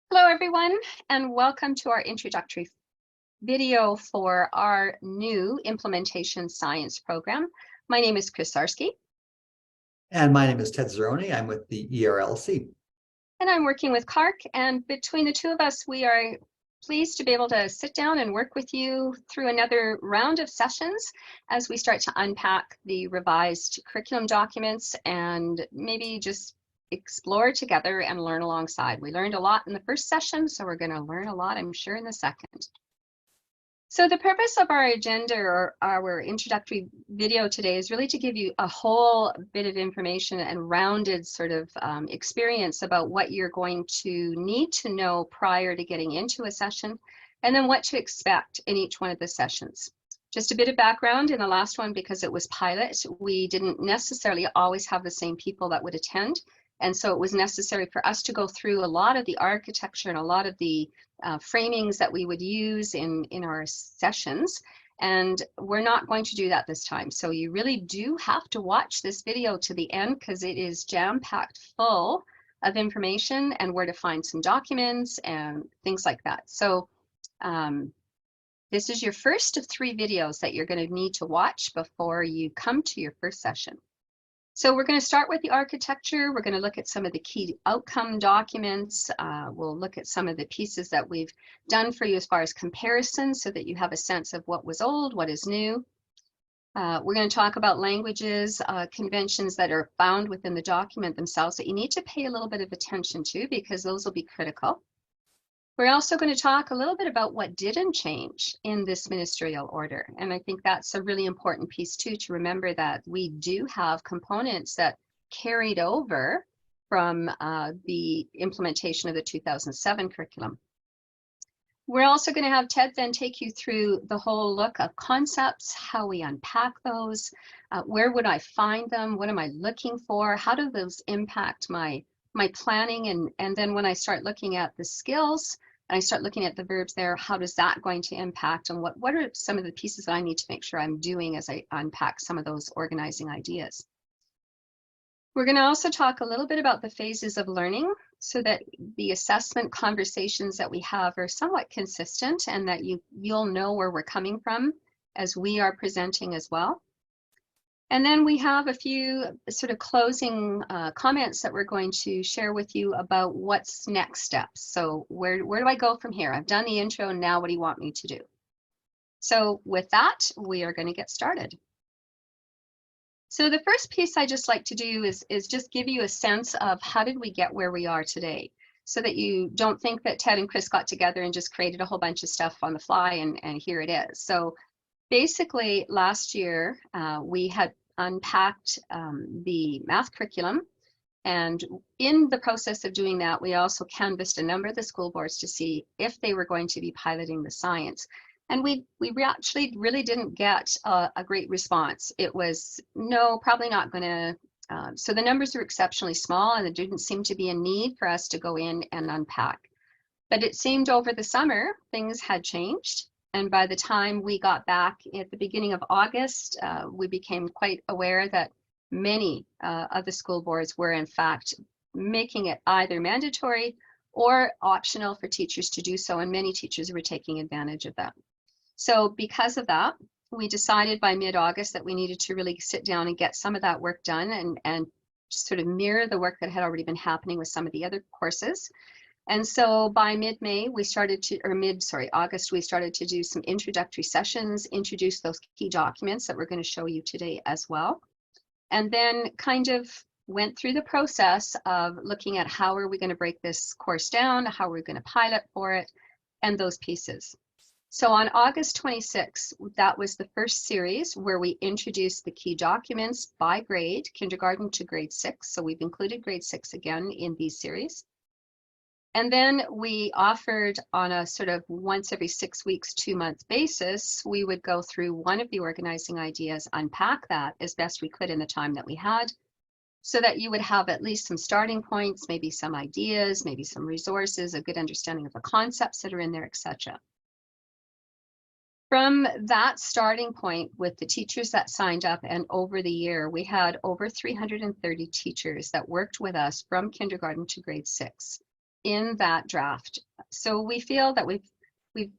Hello, everyone, and welcome to our introductory video for our new implementation science program. My name is Chris Sarsky. And my name is Ted Zeroni. I'm with the ERLC. And I'm working with CARC, and between the two of us, we are pleased to be able to sit down and work with you through another round of sessions as we start to unpack the revised curriculum documents and maybe just explore together and learn alongside. We learned a lot in the first session, so we're going to learn a lot, I'm sure, in the second. So the purpose of our agenda or our introductory video today is really to give you a whole bit of information and rounded sort of experience about what you're going to need to know prior to getting into a session, and then what to expect in each one of the sessions. Just a bit of background in the last one, because it was pilot, we didn't necessarily always have the same people that would attend. And so it was necessary for us to go through a lot of the architecture and a lot of the framings that we would use in our sessions. And we're not going to do that this time. So you really do have to watch this video to the end, because it is jam-packed full of information and where to find some documents and things like that. So this is your first of 3 videos that you're going to need to watch before you come to your first session. So we're going to start with the architecture. We're going to look at some of the key outcome documents. We'll look at some of the pieces that we've done for you as far as comparison, so that you have a sense of what was old, what is new. We're going to talk about languages, conventions that are found within the document themselves that you need to pay a little bit of attention to, because those will be critical. We're also going to talk a little bit about what didn't change in this ministerial order. And I think that's a really important piece too, to remember that we do have components that carried over from the implementation of the 2007 curriculum. We're also going to have Ted then take you through the whole look of concepts, how we unpack those, where would I find them, what am I looking for, how do those impact my planning, and then when I start looking at the skills, and I start looking at the verbs there, how does that going to impact, and what are some of the pieces that I need to make sure I'm doing as I unpack some of those organizing ideas. We're going to also talk a little bit about the phases of learning, so that the assessment conversations that we have are somewhat consistent, and that you'll know where we're coming from as we are presenting as well. And then we have a few sort of closing comments that we're going to share with you about what's next steps. So where do I go from here? I've done the intro, and now what do you want me to do? So with that, we are going to get started. So the first piece I just like to do is just give you a sense of how did we get where we are today, so that you don't think that Ted and Chris got together and just created a whole bunch of stuff on the fly and here it is. So basically, last year, we had unpacked the math curriculum. And in the process of doing that, we also canvassed a number of the school boards to see if they were going to be piloting the science. And we actually really didn't get a great response. It was, no, probably not going to. So the numbers were exceptionally small, and there didn't seem to be a need for us to go in and unpack. But it seemed over the summer, things had changed. And by the time we got back at the beginning of August, we became quite aware that many of the school boards were in fact making it either mandatory or optional for teachers to do so, and many teachers were taking advantage of that. So because of that, we decided by mid-August that we needed to really sit down and get some of that work done and sort of mirror the work that had already been happening with some of the other courses. And so by mid-May, we started to, or August, we started to do some introductory sessions, introduce those key documents that we're going to show you today as well. And then kind of went through the process of looking at how are we going to break this course down, how are we going to pilot for it, and those pieces. So on August 26th, that was the first series where we introduced the key documents by grade, kindergarten to grade 6. So we've included grade 6 again in these series. And then we offered on a sort of once every 6 weeks, 2-month basis, we would go through one of the organizing ideas, unpack that as best we could in the time that we had, so that you would have at least some starting points, maybe some ideas, maybe some resources, a good understanding of the concepts that are in there, etc. From that starting point with the teachers that signed up, and over the year, we had over 330 teachers that worked with us from kindergarten to grade 6. in that draft. So we feel that we've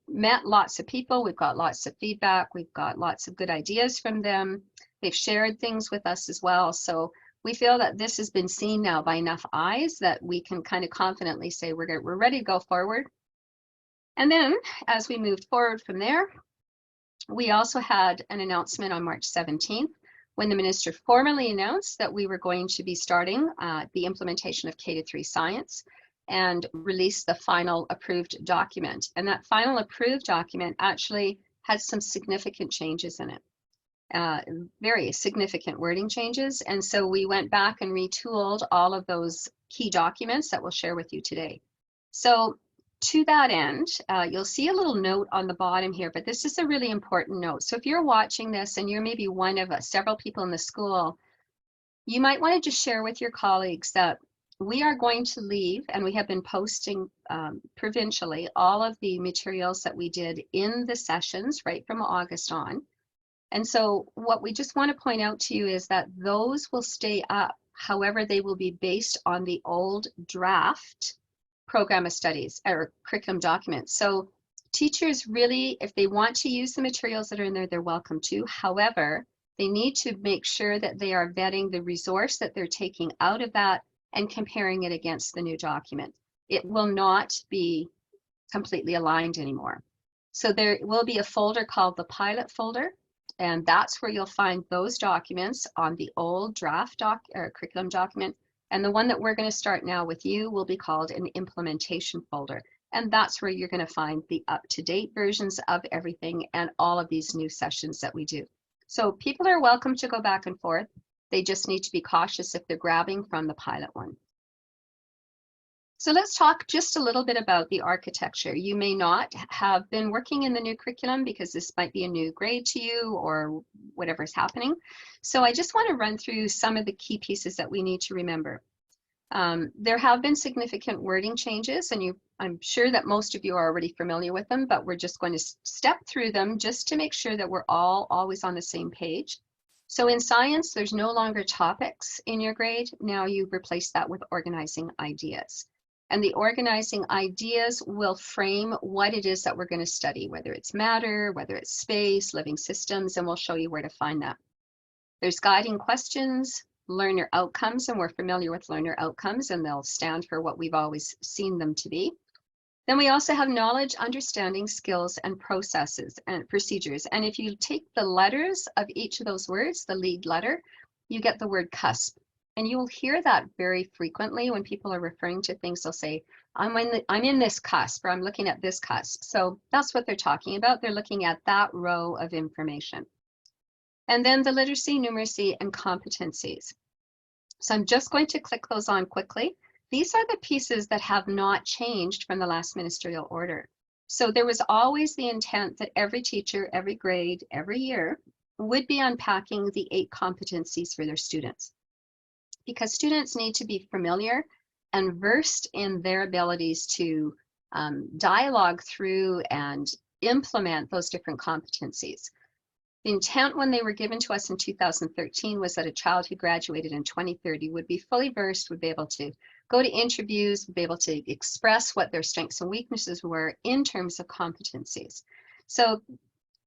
met lots of people, we've got lots of feedback, we've got lots of good ideas from them. They've shared things with us as well. So we feel that this has been seen now by enough eyes that we can kind of confidently say we're ready to go forward. And then as we moved forward from there, we also had an announcement on March 17th when the minister formally announced that we were going to be starting the implementation of K-3 science and release the final approved document. And that final approved document actually had some significant changes in it, very significant wording changes. And so we went back and retooled all of those key documents that we'll share with you today. So to that end, you'll see a little note on the bottom here, but this is a really important note. So if you're watching this and you're maybe one of several people in the school, you might want to just share with your colleagues that we are going to leave, and we have been posting provincially all of the materials that we did in the sessions right from August on. And so what we just want to point out to you is that those will stay up. However, they will be based on the old draft program of studies or curriculum documents. So teachers really, if they want to use the materials that are in there, they're welcome to. However, they need to make sure that they are vetting the resource that they're taking out of that and comparing it against the new document. It will not be completely aligned anymore. So there will be a folder called the pilot folder, and that's where you'll find those documents on the old draft curriculum document. And the one that we're going to start now with you will be called an implementation folder. And that's where you're going to find the up-to-date versions of everything and all of these new sessions that we do. So people are welcome to go back and forth. They just need to be cautious if they're grabbing from the pilot one. So let's talk just a little bit about the architecture. You may not have been working in the new curriculum because this might be a new grade to you or whatever's happening. So I just want to run through some of the key pieces that we need to remember. There have been significant wording changes, and I'm sure that most of you are already familiar with them, but we're just going to step through them just to make sure that we're all always on the same page. So in science, there's no longer topics in your grade. Now you've replaced that with organizing ideas. And the organizing ideas will frame what it is that we're going to study, whether it's matter, whether it's space, living systems, and we'll show you where to find that. There's guiding questions, learner outcomes, and we're familiar with learner outcomes, and they'll stand for what we've always seen them to be. Then we also have knowledge, understanding, skills, and processes and procedures. And if you take the letters of each of those words, the lead letter, you get the word cusp. And you will hear that very frequently when people are referring to things. They'll say, I'm in this cusp, or I'm looking at this cusp. So that's what they're talking about. They're looking at that row of information. And then the literacy, numeracy, and competencies. So I'm just going to click those on quickly. These are the pieces that have not changed from the last ministerial order. So there was always the intent that every teacher, every grade, every year would be unpacking the 8 competencies for their students, because students need to be familiar and versed in their abilities to dialogue through and implement those different competencies. The intent when they were given to us in 2013 was that a child who graduated in 2030 would be fully versed, would be able to go to interviews, would be able to express what their strengths and weaknesses were in terms of competencies. So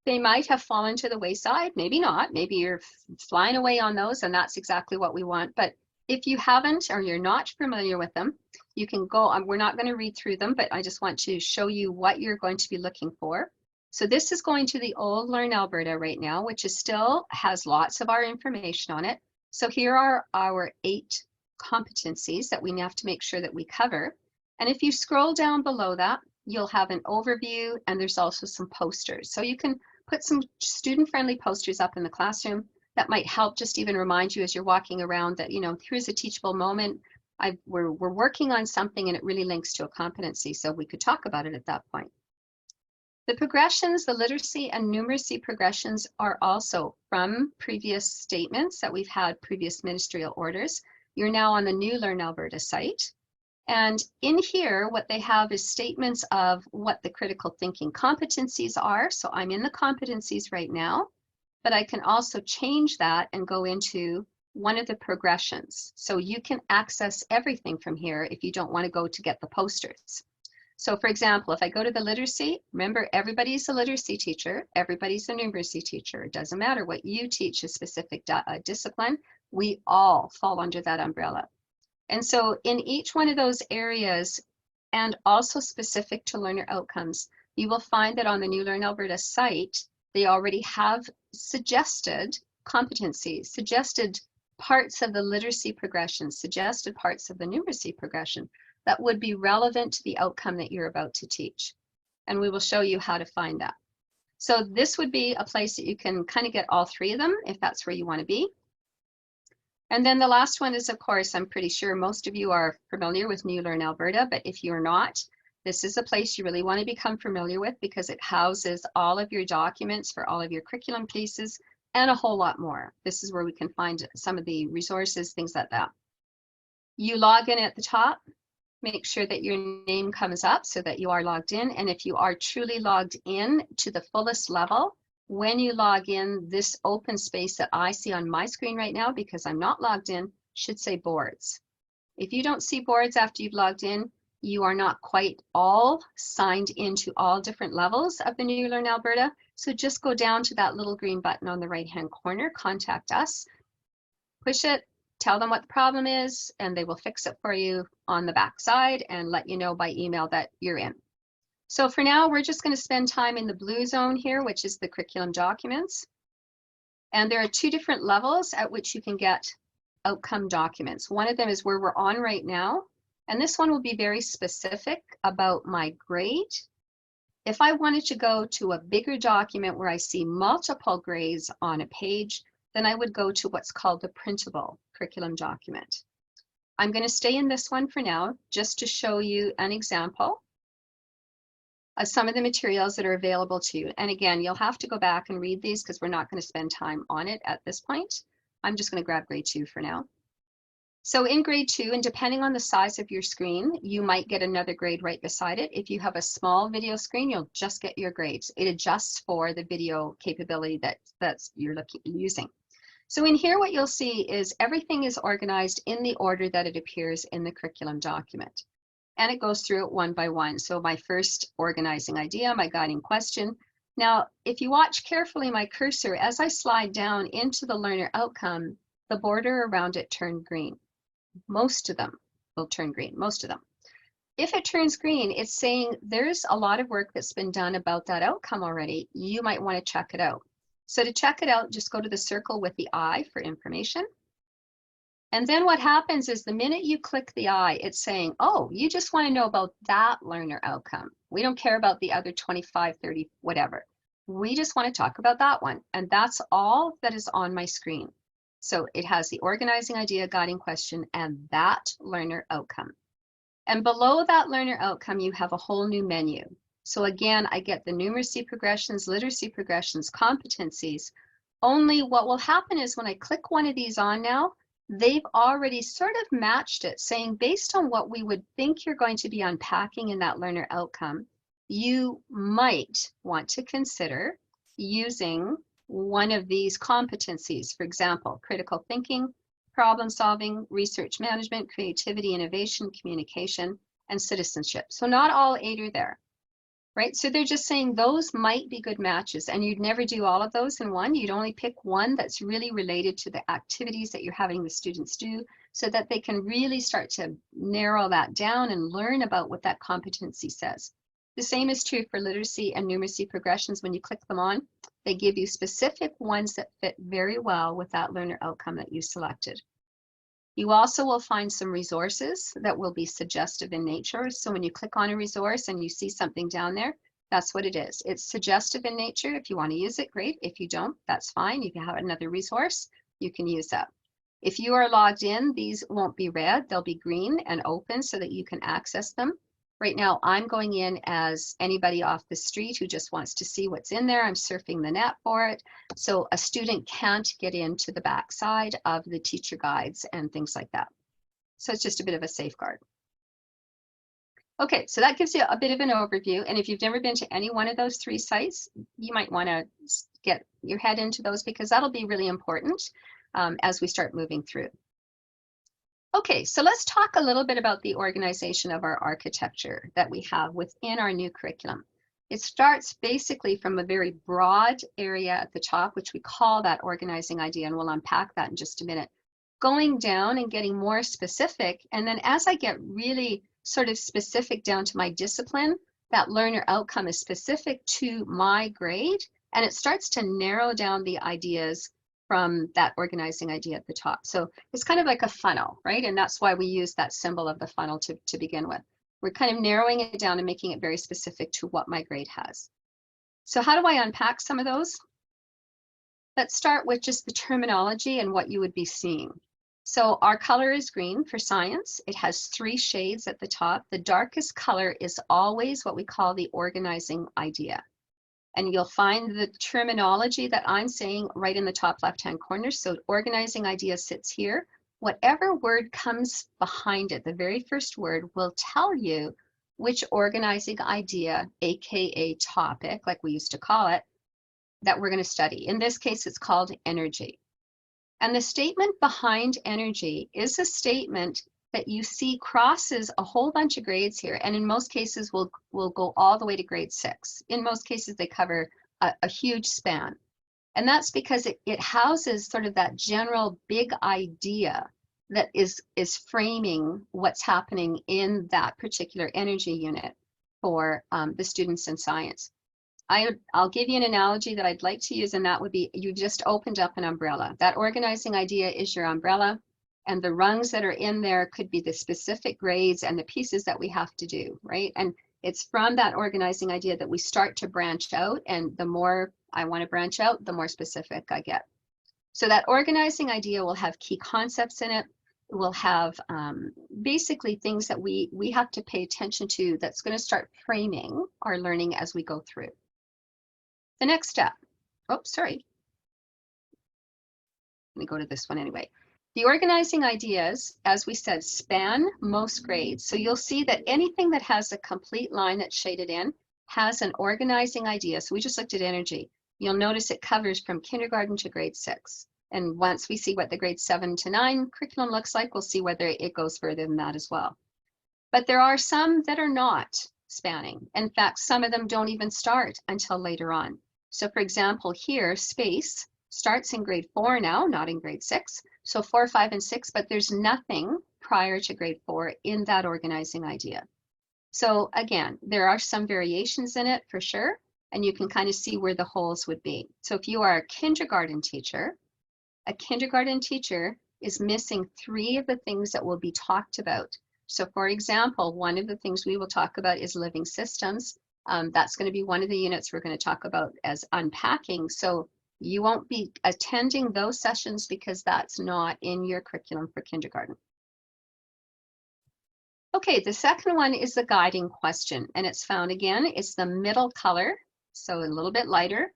they might have fallen to the wayside, maybe not, maybe you're flying away on those and that's exactly what we want. But if you haven't or you're not familiar with them, you can go on. We're not going to read through them, but I just want to show you what you're going to be looking for. So this is going to the old Learn Alberta right now, which is still has lots of our information on it. So here are our 8 competencies that we have to make sure that we cover. And if you scroll down below that, you'll have an overview, and there's also some posters. So you can put some student-friendly posters up in the classroom that might help just even remind you as you're walking around that, you know, here's a teachable moment. We're working on something and it really links to a competency, so we could talk about it at that point. The progressions, the literacy and numeracy progressions are also from previous statements that we've had, previous ministerial orders. You're now on the new Learn Alberta site. And in here, what they have is statements of what the critical thinking competencies are. So I'm in the competencies right now, but I can also change that and go into one of the progressions. So you can access everything from here if you don't want to go to get the posters. So for example, if I go to the literacy, remember everybody's a literacy teacher, everybody's a numeracy teacher. It doesn't matter what you teach a specific discipline, we all fall under that umbrella. And so in each one of those areas, and also specific to learner outcomes, you will find that on the New Learn Alberta site, they already have suggested competencies, suggested parts of the literacy progression, suggested parts of the numeracy progression that would be relevant to the outcome that you're about to teach. And we will show you how to find that. So this would be a place that you can kind of get all three of them if that's where you want to be. And then the last one is, of course, I'm pretty sure most of you are familiar with New Learn Alberta, but if you're not, this is a place you really want to become familiar with because it houses all of your documents for all of your curriculum pieces and a whole lot more. This is where we can find some of the resources, things like that. You log in at the top, make sure that your name comes up so that you are logged in. And if you are truly logged in to the fullest level, when you log in, this open space that I see on my screen right now, because I'm not logged in, should say boards. If you don't see boards after you've logged in, you are not quite all signed into all different levels of the New Learn Alberta. So just go down to that little green button on the right-hand corner, contact us, push it, tell them what the problem is, and they will fix it for you on the back side and let you know by email that you're in. So for now, we're just going to spend time in the blue zone here, which is the curriculum documents. And there are two different levels at which you can get outcome documents. One of them is where we're on right now. And this one will be very specific about my grade. If I wanted to go to a bigger document where I see multiple grades on a page, then I would go to what's called the printable curriculum document. I'm going to stay in this one for now, just to show you an example of some of the materials that are available to you. And again, you'll have to go back and read these because we're not going to spend time on it at this point. I'm just going to grab grade 2 for now. So in grade 2, and depending on the size of your screen, you might get another grade right beside it. If you have a small video screen, you'll just get your grades. It adjusts for the video capability that's you're using. So in here, what you'll see is everything is organized in the order that it appears in the curriculum document. And it goes through it one by one. So my first organizing idea, my guiding question. Now, if you watch carefully my cursor, as I slide down into the learner outcome, the border around it turned green. Most of them will turn green, most of them. If it turns green, it's saying there's a lot of work that's been done about that outcome already. You might want to check it out. So to check it out, just go to the circle with the I for information. And then what happens is the minute you click the I, it's saying, oh, you just want to know about that learner outcome. We don't care about the other 25, 30, whatever. We just want to talk about that one. And that's all that is on my screen. So it has the organizing idea, guiding question, and that learner outcome. And below that learner outcome, you have a whole new menu. So again, I get the numeracy progressions, literacy progressions, competencies. Only what will happen is when I click one of these on now, they've already sort of matched it, saying based on what we would think you're going to be unpacking in that learner outcome, you might want to consider using one of these competencies. For example, critical thinking, problem solving, research management, creativity, innovation, communication, and citizenship. So not all 8 are there, right? So they're just saying those might be good matches, and you'd never do all of those in one. You'd only pick one that's really related to the activities that you're having the students do so that they can really start to narrow that down and learn about what that competency says. The same is true for literacy and numeracy progressions. When you click them on, they give you specific ones that fit very well with that learner outcome that you selected. You also will find some resources that will be suggestive in nature. So when you click on a resource and you see something down there, that's what it is. It's suggestive in nature. If you want to use it, great. If you don't, that's fine. If you have another resource, you can use that. If you are logged in, these won't be red. They'll be green and open so that you can access them. Right now, I'm going in as anybody off the street who just wants to see what's in there. I'm surfing the net for it. So a student can't get into the backside of the teacher guides and things like that. So it's just a bit of a safeguard. Okay, so that gives you a bit of an overview. And if you've never been to any one of those 3 sites, you might want to get your head into those because that'll be really important. as we start moving through. Okay, so let's talk a little bit about the organization of our architecture that we have within our new curriculum. It starts basically from a very broad area at the top, which we call that organizing idea, and we'll unpack that in just a minute. Going down and getting more specific, and then as I get really sort of specific down to my discipline, that learner outcome is specific to my grade, and it starts to narrow down the ideas from that organizing idea at the top. So it's kind of like a funnel, right? And that's why we use that symbol of the funnel to begin with. We're kind of narrowing it down and making it very specific to what my grade has. So how do I unpack some of those? Let's start with just the terminology and what you would be seeing. So our color is green for science. It has 3 shades at the top. The darkest color is always what we call the organizing idea. And you'll find the terminology that I'm saying right in the top left-hand corner. So organizing idea sits here. Whatever word comes behind it, the very first word, will tell you which organizing idea, AKA topic, like we used to call it, that we're going to study. In this case, it's called energy. And the statement behind energy is a statement that you see crosses a whole bunch of grades here, and in most cases will go all the way to grade 6. In most cases, they cover a huge span. And that's because it houses sort of that general big idea that is framing what's happening in that particular energy unit for the students in science. I'll give you an analogy that I'd like to use, and that would be you just opened up an umbrella. That organizing idea is your umbrella, and the rungs that are in there could be the specific grades and the pieces that we have to do, right? And it's from that organizing idea that we start to branch out, and the more I want to branch out, the more specific I get. So that organizing idea will have key concepts in it. It will have basically things that we have to pay attention to that's going to start framing our learning as we go through. The next step, sorry. Let me go to this one anyway. The organizing ideas, as we said, span most grades. So you'll see that anything that has a complete line that's shaded in has an organizing idea. So we just looked at energy. You'll notice it covers from kindergarten to grade 6. And once we see what the grade 7 to 9 curriculum looks like, we'll see whether it goes further than that as well. But there are some that are not spanning. In fact, some of them don't even start until later on. So for example, here, space starts in grade 4 now, not in grade 6. So 4, 5, and 6, but there's nothing prior to grade 4 in that organizing idea. So again, there are some variations in it for sure, and you can kind of see where the holes would be. So if you are a kindergarten teacher is missing 3 of the things that will be talked about. So for example, one of the things we will talk about is living systems. That's going to be one of the units we're going to talk about as unpacking. So you won't be attending those sessions because that's not in your curriculum for kindergarten. Okay, the second one is the guiding question, and it's found again, it's the middle color, so a little bit lighter.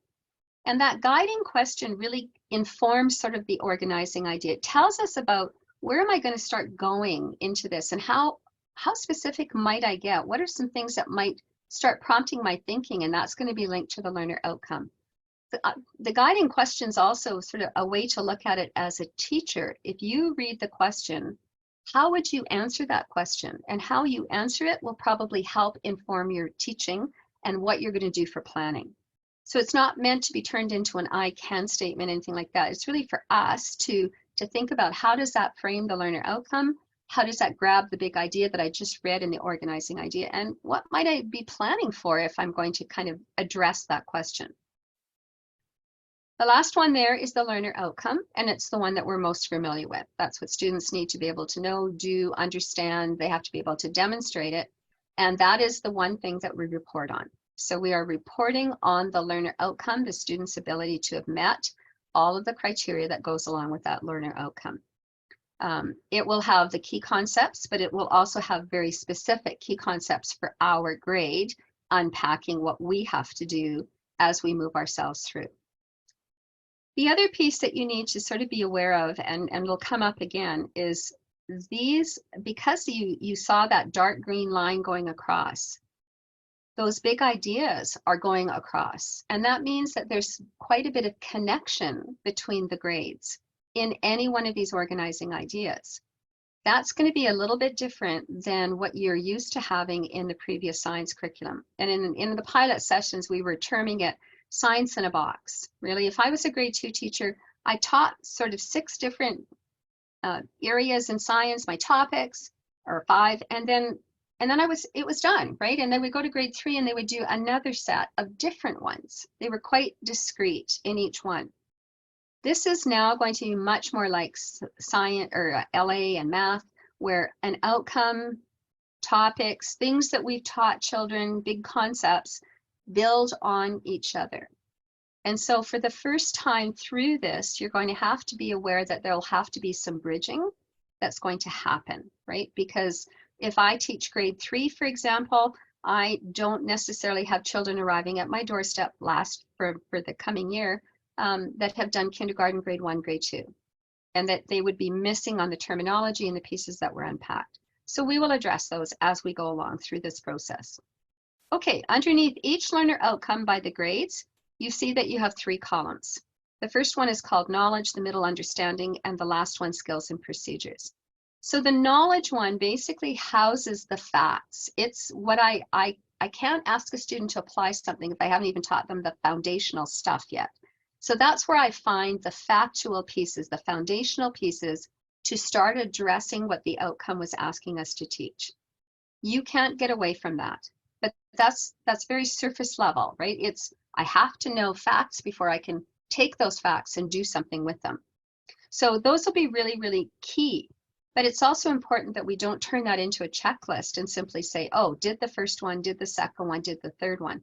And that guiding question really informs sort of the organizing idea. It tells us about where am I going to start going into this, and how specific might I get? What are some things that might start prompting my thinking? And that's going to be linked to the learner outcome. The guiding question is also sort of a way to look at it as a teacher. If you read the question, how would you answer that question? And how you answer it will probably help inform your teaching and what you're going to do for planning. So it's not meant to be turned into an I can statement, anything like that. It's really for us to think about how does that frame the learner outcome? How does that grab the big idea that I just read in the organizing idea? And what might I be planning for if I'm going to kind of address that question? The last one there is the learner outcome, and it's the one that we're most familiar with. That's what students need to be able to know, do, understand. They have to be able to demonstrate it. And that is the one thing that we report on. So we are reporting on the learner outcome, the student's ability to have met all of the criteria that goes along with that learner outcome. It will have the key concepts, but it will also have very specific key concepts for our grade, unpacking what we have to do as we move ourselves through. The other piece that you need to sort of be aware of, and will come up again, is these, because you saw that dark green line going across, those big ideas are going across. And that means that there's quite a bit of connection between the grades. in any one of these organizing ideas. That's going to be a little bit different than what you're used to having in the previous science curriculum. And in the pilot sessions, we were terming it science in a box. Really, if I was a grade 2 teacher, I taught sort of 6 different areas in science, my topics, or 5, and then it was done, right? And then we go to grade 3 and they would do another set of different ones. They were quite discrete in each one. This is now going to be much more like science or LA and math, where an outcome, topics, things that we've taught children, big concepts, build on each other. And so for the first time through this, you're going to have to be aware that there'll have to be some bridging that's going to happen, right? Because if I teach grade 3, for example, I don't necessarily have children arriving at my doorstep for the coming year that have done kindergarten, grade 1, grade 2, and that they would be missing on the terminology and the pieces that were unpacked. So we will address those as we go along through this process. Okay, underneath each learner outcome by the grades, you see that you have 3 columns. The first one is called knowledge, the middle understanding, and the last one skills and procedures. So the knowledge one basically houses the facts. It's what I can't ask a student to apply something if I haven't even taught them the foundational stuff yet. So that's where I find the factual pieces, the foundational pieces, to start addressing what the outcome was asking us to teach. You can't get away from that, but that's very surface level, right? I have to know facts before I can take those facts and do something with them. So those will be really, really key. But it's also important that we don't turn that into a checklist and simply say, oh, did the first one, did the second one, did the third one.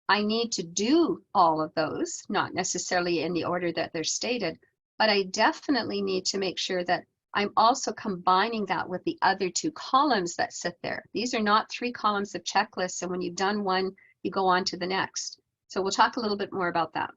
I need to do all of those, not necessarily in the order that they're stated, but I definitely need to make sure that I'm also combining that with the other 2 columns that sit there. These are not 3 columns of checklists, and when you've done one, you go on to the next. So we'll talk a little bit more about that.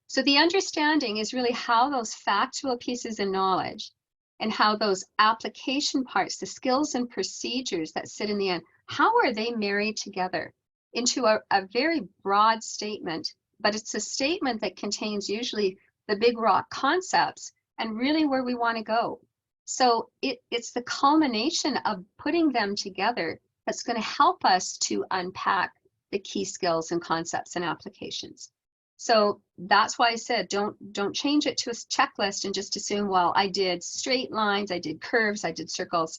So the understanding is really how those factual pieces of knowledge and how those application parts, the skills and procedures that sit in the end, how are they married together into a very broad statement, but it's a statement that contains usually the big rock concepts and really where we want to go. So it's the culmination of putting them together that's going to help us to unpack the key skills and concepts and applications. So that's why I said don't change it to a checklist and just assume, well, I did straight lines, I did curves, I did circles.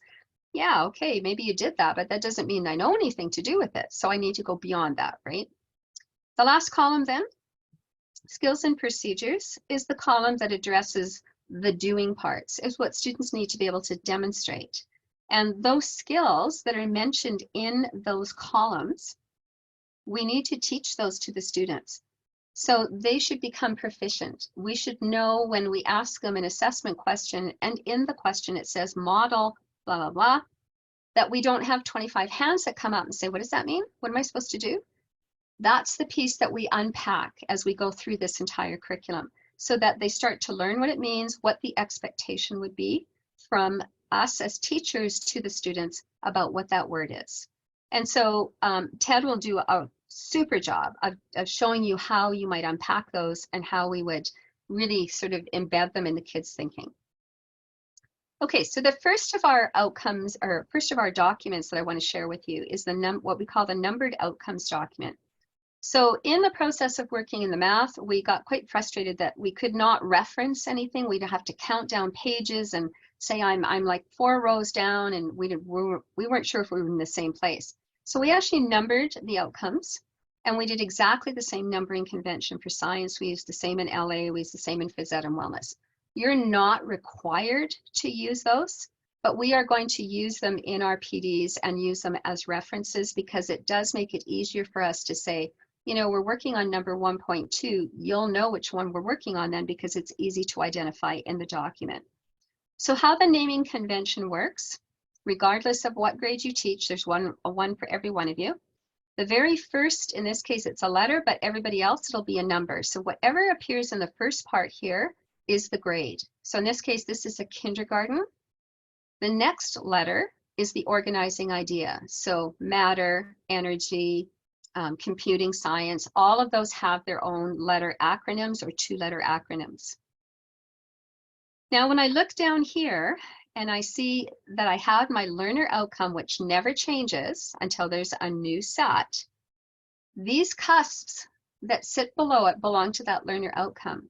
Yeah, okay, maybe you did that, but that doesn't mean I know anything to do with it. So I need to go beyond that, right? The last column then, skills and procedures, is the column that addresses the doing parts, is what students need to be able to demonstrate. And those skills that are mentioned in those columns, we need to teach those to the students. So they should become proficient. We should know when we ask them an assessment question, and in the question it says model, blah, blah, blah, that we don't have 25 hands that come up and say, what does that mean? What am I supposed to do? That's the piece that we unpack as we go through this entire curriculum, so that they start to learn what it means, what the expectation would be from us as teachers to the students about what that word is. And so Ted will do a super job of showing you how you might unpack those and how we would really sort of embed them in the kids' thinking. Okay, so the first of our outcomes, or first of our documents that I want to share with you is what we call the numbered outcomes document. So in the process of working in the math, we got quite frustrated that we could not reference anything. We'd have to count down pages and say I'm like 4 rows down, and we weren't sure if we were in the same place. So we actually numbered the outcomes, and we did exactly the same numbering convention for science. We used the same in LA, we used the same in phys ed and wellness. You're not required to use those, but we are going to use them in our PDs and use them as references, because it does make it easier for us to say, you know, we're working on number 1.2. You'll know which one we're working on then, because it's easy to identify in the document. So how the naming convention works, regardless of what grade you teach, there's a one for every one of you. The very first, in this case, it's a letter, but everybody else, it'll be a number. So whatever appears in the first part here is the grade. So in this case, this is a kindergarten. The next letter is the organizing idea. So matter, energy, computing science, all of those have their own letter acronyms or 2-letter acronyms. Now, when I look down here and I see that I have my learner outcome, which never changes until there's a new set, these cusps that sit below it belong to that learner outcome.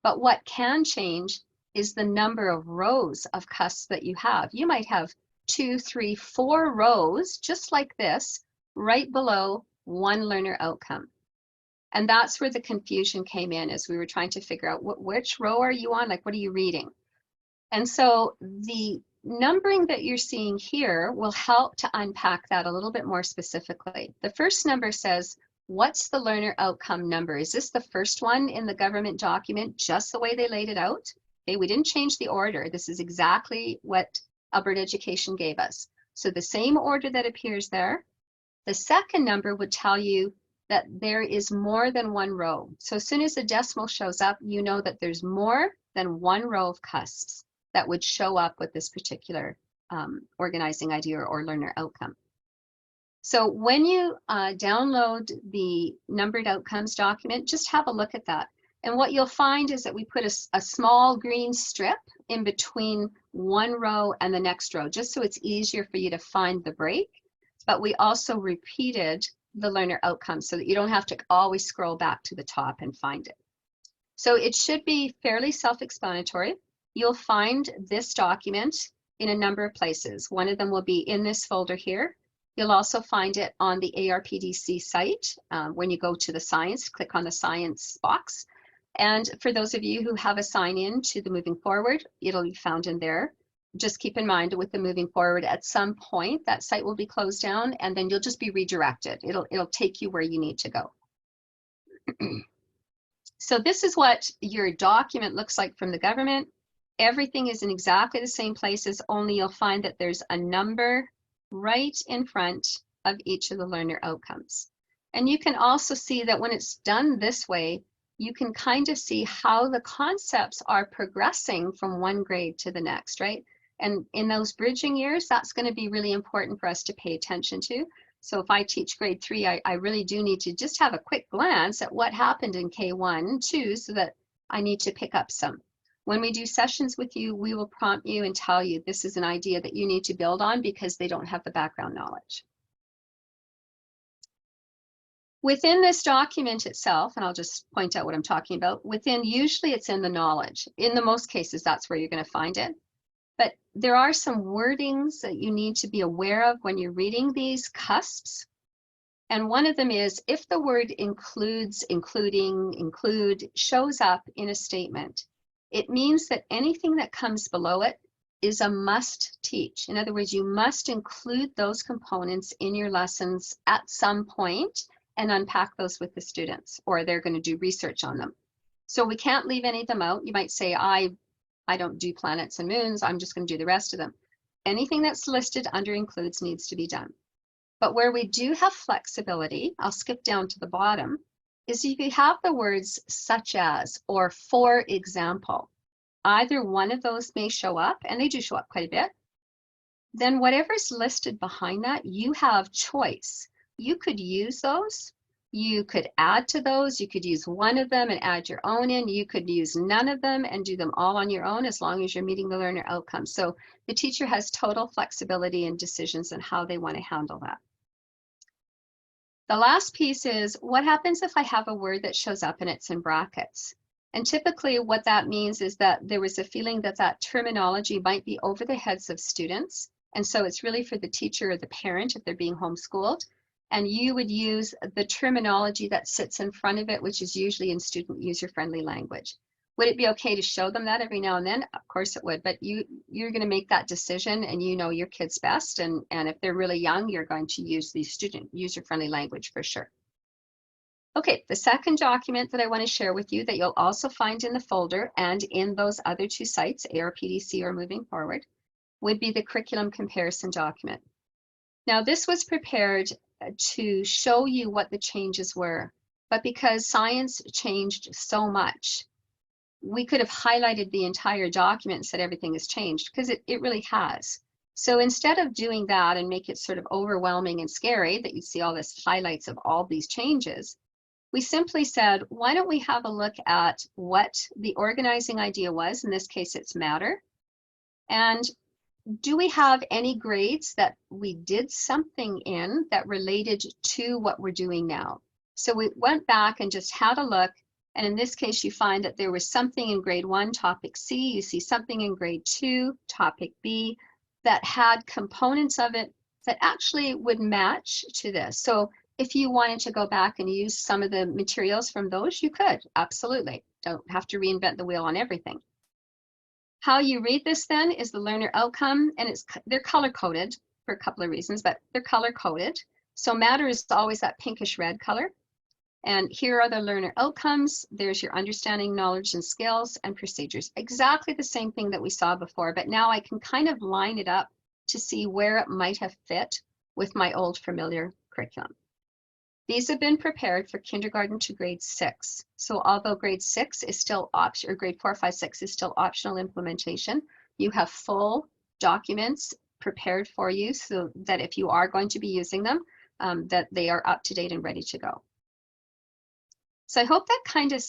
But what can change is the number of rows of cusps that you have. You might have 2, 3, 4 rows, just like this, right below one learner outcome. And that's where the confusion came in as we were trying to figure out which row are you on, like what are you reading? And so the numbering that you're seeing here will help to unpack that a little bit more specifically. The first number says, what's the learner outcome number? Is this the first one in the government document, just the way they laid it out? Okay, we didn't change the order. This is exactly what Alberta Education gave us. So the same order that appears there. The second number would tell you that there is more than one row. So as soon as the decimal shows up, you know that there's more than one row of cusps that would show up with this particular organizing idea or learner outcome. So when you download the numbered outcomes document, just have a look at that. And what you'll find is that we put a small green strip in between one row and the next row, just so it's easier for you to find the break. But we also repeated the learner outcomes so that you don't have to always scroll back to the top and find it. So it should be fairly self-explanatory. You'll find this document in a number of places. One of them will be in this folder here. You'll also find it on the ARPDC site. When you go to the science, click on the science box. And for those of you who have a sign in to the Moving Forward, it'll be found in there. Just keep in mind with the Moving Forward, at some point that site will be closed down and then you'll just be redirected. It'll take you where you need to go. So this is what your document looks like from the government. Everything is in exactly the same places, only you'll find that there's a number right in front of each of the learner outcomes. And you can also see that when it's done this way, you can kind of see how the concepts are progressing from one grade to the next, right? And in those bridging years, that's going to be really important for us to pay attention to. So if I teach grade 3, I really do need to just have a quick glance at what happened in K1, 2, so that I need to pick up some. When we do sessions with you, we will prompt you and tell you this is an idea that you need to build on because they don't have the background knowledge. Within this document itself, and I'll just point out what I'm talking about, usually it's in the knowledge. In the most cases, that's where you're going to find it. But there are some wordings that you need to be aware of when you're reading these cusps. And one of them is if the word includes, including, include shows up in a statement, it means that anything that comes below it is a must teach. In other words, you must include those components in your lessons at some point and unpack those with the students, or they're going to do research on them. So we can't leave any of them out. You might say, I don't do planets and moons, I'm just going to do the rest of them. Anything that's listed under includes needs to be done. But where we do have flexibility, I'll skip down to the bottom, is if you have the words such as or for example, either one of those may show up, and they do show up quite a bit. Then whatever's listed behind that, you have choice. You could use those. You could add to those. You could use one of them and add your own in. You could use none of them and do them all on your own as long as you're meeting the learner outcomes. So the teacher has total flexibility and decisions on how they want to handle that. The last piece is what happens if I have a word that shows up and it's in brackets? And typically what that means is that there was a feeling that that terminology might be over the heads of students. And so it's really for the teacher or the parent if they're being homeschooled. And you would use the terminology that sits in front of it, which is usually in student user-friendly language. Would it be okay to show them that every now and then? Of course it would, but you're going to make that decision and you know your kids best. And if they're really young, you're going to use the student user-friendly language for sure. Okay, the second document that I want to share with you that you'll also find in the folder and in those other two sites, ARPDC or Moving Forward, would be the curriculum comparison document. Now this was prepared to show you what the changes were, but because science changed so much, we could have highlighted the entire document and said everything has changed, because it really has. So instead of doing that and make it sort of overwhelming and scary that you see all this highlights of all these changes, we simply said, why don't we have a look at what the organizing idea was? In this case, it's matter. And do we have any grades that we did something in that related to what we're doing now? So we went back and just had a look. And in this case, you find that there was something in grade 1, topic C. You see something in grade 2, topic B, that had components of it that actually would match to this. So if you wanted to go back and use some of the materials from those, you could, absolutely. Don't have to reinvent the wheel on everything. How you read this then is the learner outcome, and they're color coded for a couple of reasons, but they're color coded. So matter is always that pinkish red color. And here are the learner outcomes. There's your understanding, knowledge, and skills and procedures. Exactly the same thing that we saw before, but now I can kind of line it up to see where it might have fit with my old familiar curriculum. These have been prepared for kindergarten to grade 6. So although grade 6 is still optional, or grade 4, 5, 6 is still optional implementation, you have full documents prepared for you so that if you are going to be using them, that they are up to date and ready to go. So I hope that kind of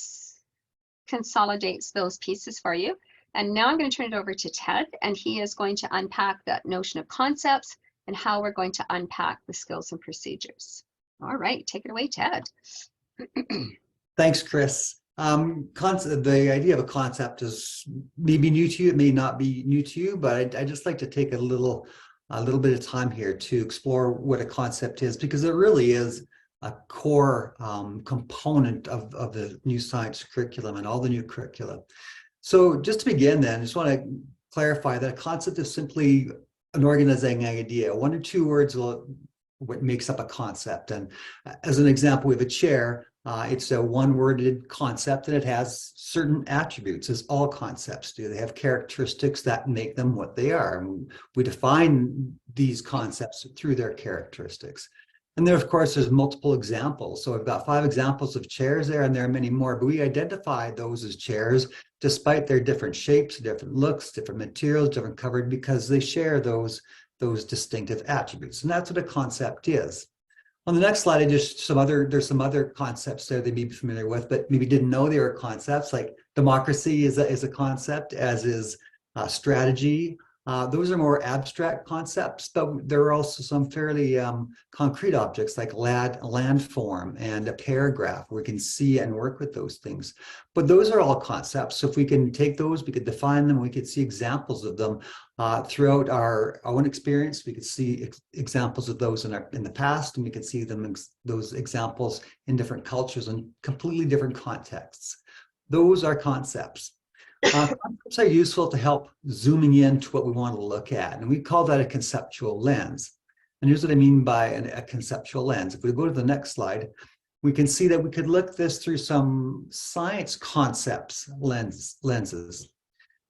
consolidates those pieces for you. And now I'm going to turn it over to Ted, and he is going to unpack that notion of concepts and how we're going to unpack the skills and procedures. All right, take it away, Ted. Thanks, Chris. The idea of a concept is maybe new to you. It may not be new to you, but I just like to take a little bit of time here to explore what a concept is, because it really is a core component of the new science curriculum and all the new curricula. So just to begin then, I just want to clarify that a concept is simply an organizing idea. One or two words what makes up a concept. And as an example, we have a chair. It's a one-worded concept, and it has certain attributes, as all concepts do. They have characteristics that make them what they are. And we define these concepts through their characteristics. And there, of course, there's multiple examples. So I've got 5 examples of chairs there, and there are many more, but we identify those as chairs despite their different shapes, different looks, different materials, different covered, because they share those distinctive attributes. And that's what a concept is. On the next slide, there's some other concepts there they may be familiar with, but maybe didn't know they were concepts, like democracy is a concept, as is strategy. Those are more abstract concepts, but there are also some fairly concrete objects like landform and a paragraph, where we can see and work with those things. But those are all concepts. So if we can take those, we could define them, we could see examples of them throughout our own experience. We could see examples of those in the past, and we could see those examples in different cultures and completely different contexts. Those are concepts. Concepts are useful to help zooming in to what we want to look at, and we call that a conceptual lens. And here's what I mean by a conceptual lens. If we go to the next slide, we can see that we could look this through some science concepts lenses.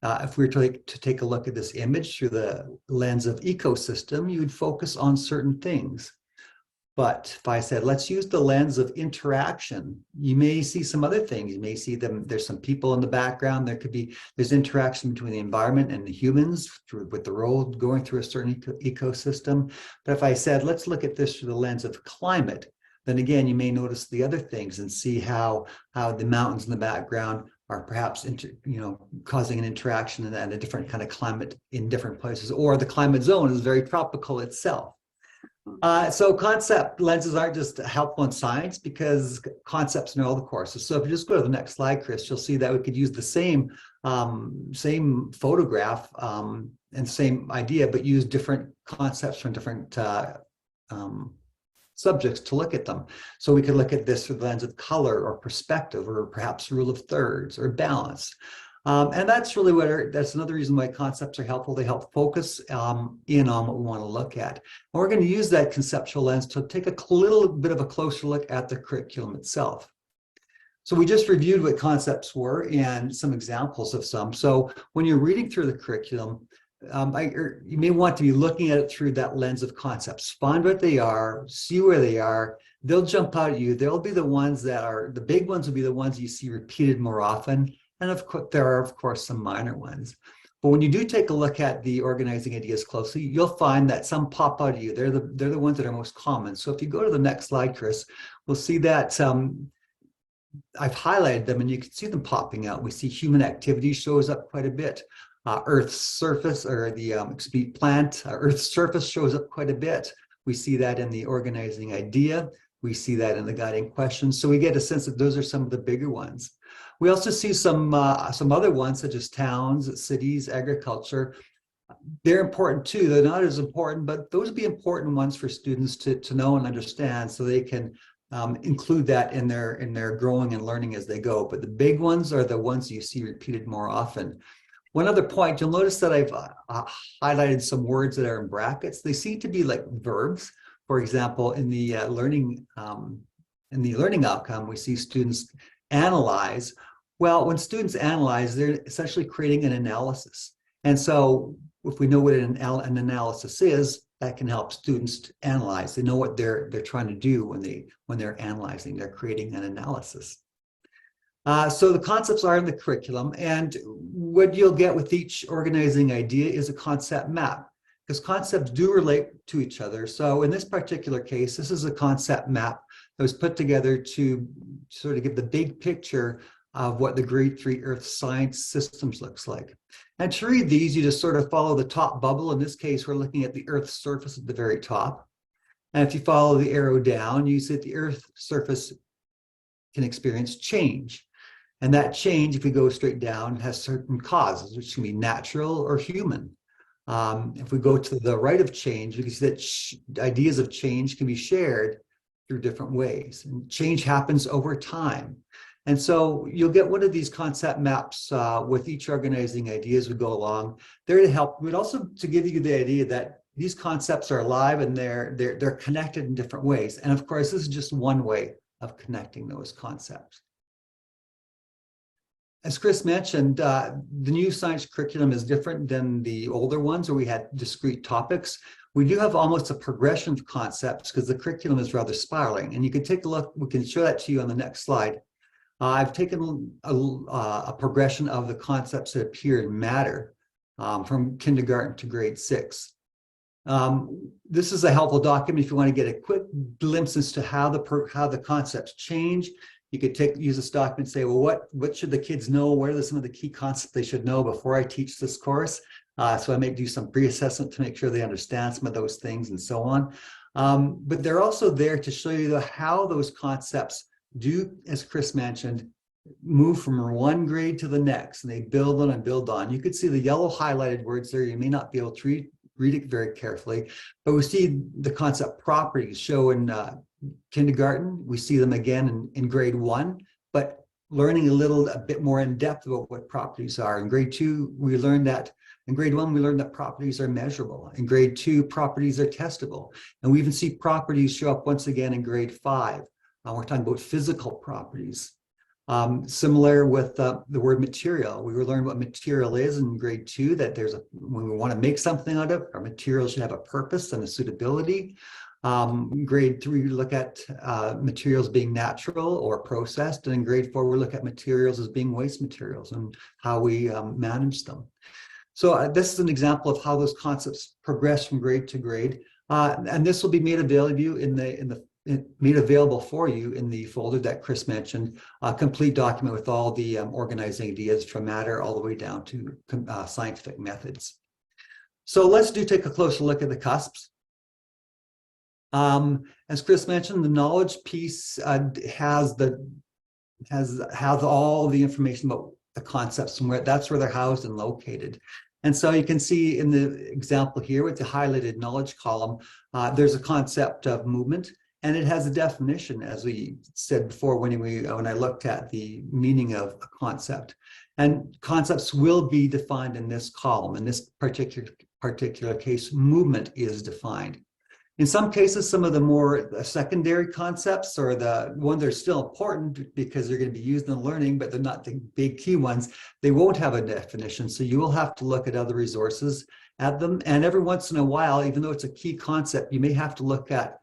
If we were to take a look at this image through the lens of ecosystem, you'd focus on certain things. But if I said, let's use the lens of interaction, you may see some other things. You may see there's some people in the background. There's interaction between the environment and the humans with the road going through a certain ecosystem. But if I said, let's look at this through the lens of climate, then again, you may notice the other things and see how the mountains in the background are perhaps causing an interaction and a different kind of climate in different places, or the climate zone is very tropical itself. So concept lenses aren't just helpful in science, because concepts in all the courses. So if you just go to the next slide, Chris, you'll see that we could use the same photograph and same idea, but use different concepts from different subjects to look at them. So we could look at this through the lens of color or perspective, or perhaps rule of thirds or balance. And that's really that's another reason why concepts are helpful. They help focus in on what we want to look at. And we're going to use that conceptual lens to take a little bit of a closer look at the curriculum itself. So we just reviewed what concepts were and some examples of some. So when you're reading through the curriculum, you may want to be looking at it through that lens of concepts. Find what they are, see where they are. They'll jump out at you. They'll be the ones the big ones will be the ones you see repeated more often. And of course, there are, of course, some minor ones. But when you do take a look at the organizing ideas closely, you'll find that some pop out at you. They're the ones that are most common. So if you go to the next slide, Chris, we'll see that I've highlighted them and you can see them popping out. We see human activity shows up quite a bit. Earth's surface or the Earth's surface shows up quite a bit. We see that in the organizing idea. We see that in the guiding questions. So we get a sense that those are some of the bigger ones. We also see some other ones such as towns, cities, agriculture. They're important too. They're not as important, but those would be important ones for students to know and understand so they can include that in their growing and learning as they go. But the big ones are the ones you see repeated more often. One other point, you'll notice that I've highlighted some words that are in brackets. They seem to be like verbs. For example, in the learning outcome, we see students analyze. Well, when students analyze, they're essentially creating an analysis. And so if we know what an analysis is, that can help students to analyze. They know what they're trying to do when they're analyzing. They're creating an analysis. So the concepts are in the curriculum, and what you'll get with each organizing idea is a concept map, because concepts do relate to each other. So in this particular case, this is a concept map that was put together to sort of give the big picture of what the grade 3 Earth science systems looks like. And to read these, you just sort of follow the top bubble. In this case, we're looking at the Earth's surface at the very top. And if you follow the arrow down, you see that the Earth's surface can experience change. And that change, if we go straight down, has certain causes, which can be natural or human. If we go to the right of change, we can see that ideas of change can be shared through different ways. And change happens over time. And so you'll get one of these concept maps with each organizing idea as we go along. They're to help, but also to give you the idea that these concepts are alive and they're connected in different ways. And of course, this is just one way of connecting those concepts. As Chris mentioned, the new science curriculum is different than the older ones where we had discrete topics. We do have almost a progression of concepts because the curriculum is rather spiraling. And you can take a look, we can show that to you on the next slide. I've taken a progression of the concepts that appear in matter from kindergarten to grade 6. This is a helpful document if you want to get a quick glimpse as to how the concepts change. You could use this document and say, well, what should the kids know? What are some of the key concepts they should know before I teach this course? So I may do some pre-assessment to make sure they understand some of those things and so on. But they're also there to show you how those concepts do, as Chris mentioned, move from one grade to the next, and they build on and build on. You could see the yellow highlighted words there. You may not be able to read it very carefully, but we see the concept properties show in kindergarten. We see them again in grade 1, but learning a bit more in depth about what properties are. In grade 2, we learned that. In grade 1, we learned that properties are measurable. In grade 2, properties are testable. And we even see properties show up once again in grade 5. We're talking about physical properties. Similar with the word material. We were learning what material is in grade 2, that when we want to make something out of it, our material should have a purpose and a suitability. Grade 3, we look at materials being natural or processed. And in grade 4, we look at materials as being waste materials and how we manage them. So this is an example of how those concepts progress from grade to grade. And this will be made available for you in the folder that Chris mentioned, a complete document with all the organizing ideas from matter all the way down to scientific methods. So let's take a closer look at the cusps. As Chris mentioned, the knowledge piece has all the information about the concepts and that's where they're housed and located. And so you can see in the example here with the highlighted knowledge column, there's a concept of movement. And it has a definition, as we said before when I looked at the meaning of a concept. And concepts will be defined in this column. In this particular case, movement is defined. In some cases, some of the more secondary concepts or the ones that are still important because they're going to be used in learning, but they're not the big key ones, they won't have a definition. So you will have to look at other resources at them. And every once in a while, even though it's a key concept, you may have to look at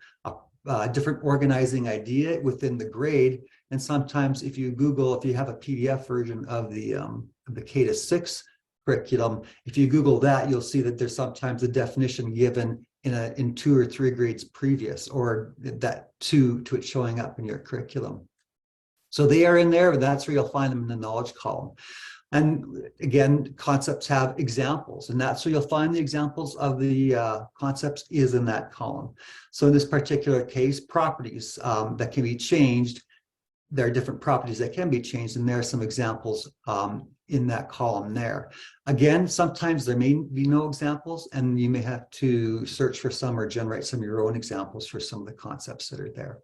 a different organizing idea within the grade. And sometimes if you have a PDF version of the K-6 curriculum, if you Google that, you'll see that there's sometimes a definition given in 2 or 3 grades previous, or that to it showing up in your curriculum. So they are in there, but that's where you'll find them in the knowledge column. And again, concepts have examples, and that's where you'll find the examples of the concepts is in that column. So in this particular case, properties that can be changed, there are different properties that can be changed, and there are some examples in that column there. Again, sometimes there may be no examples, and you may have to search for some or generate some of your own examples for some of the concepts that are there.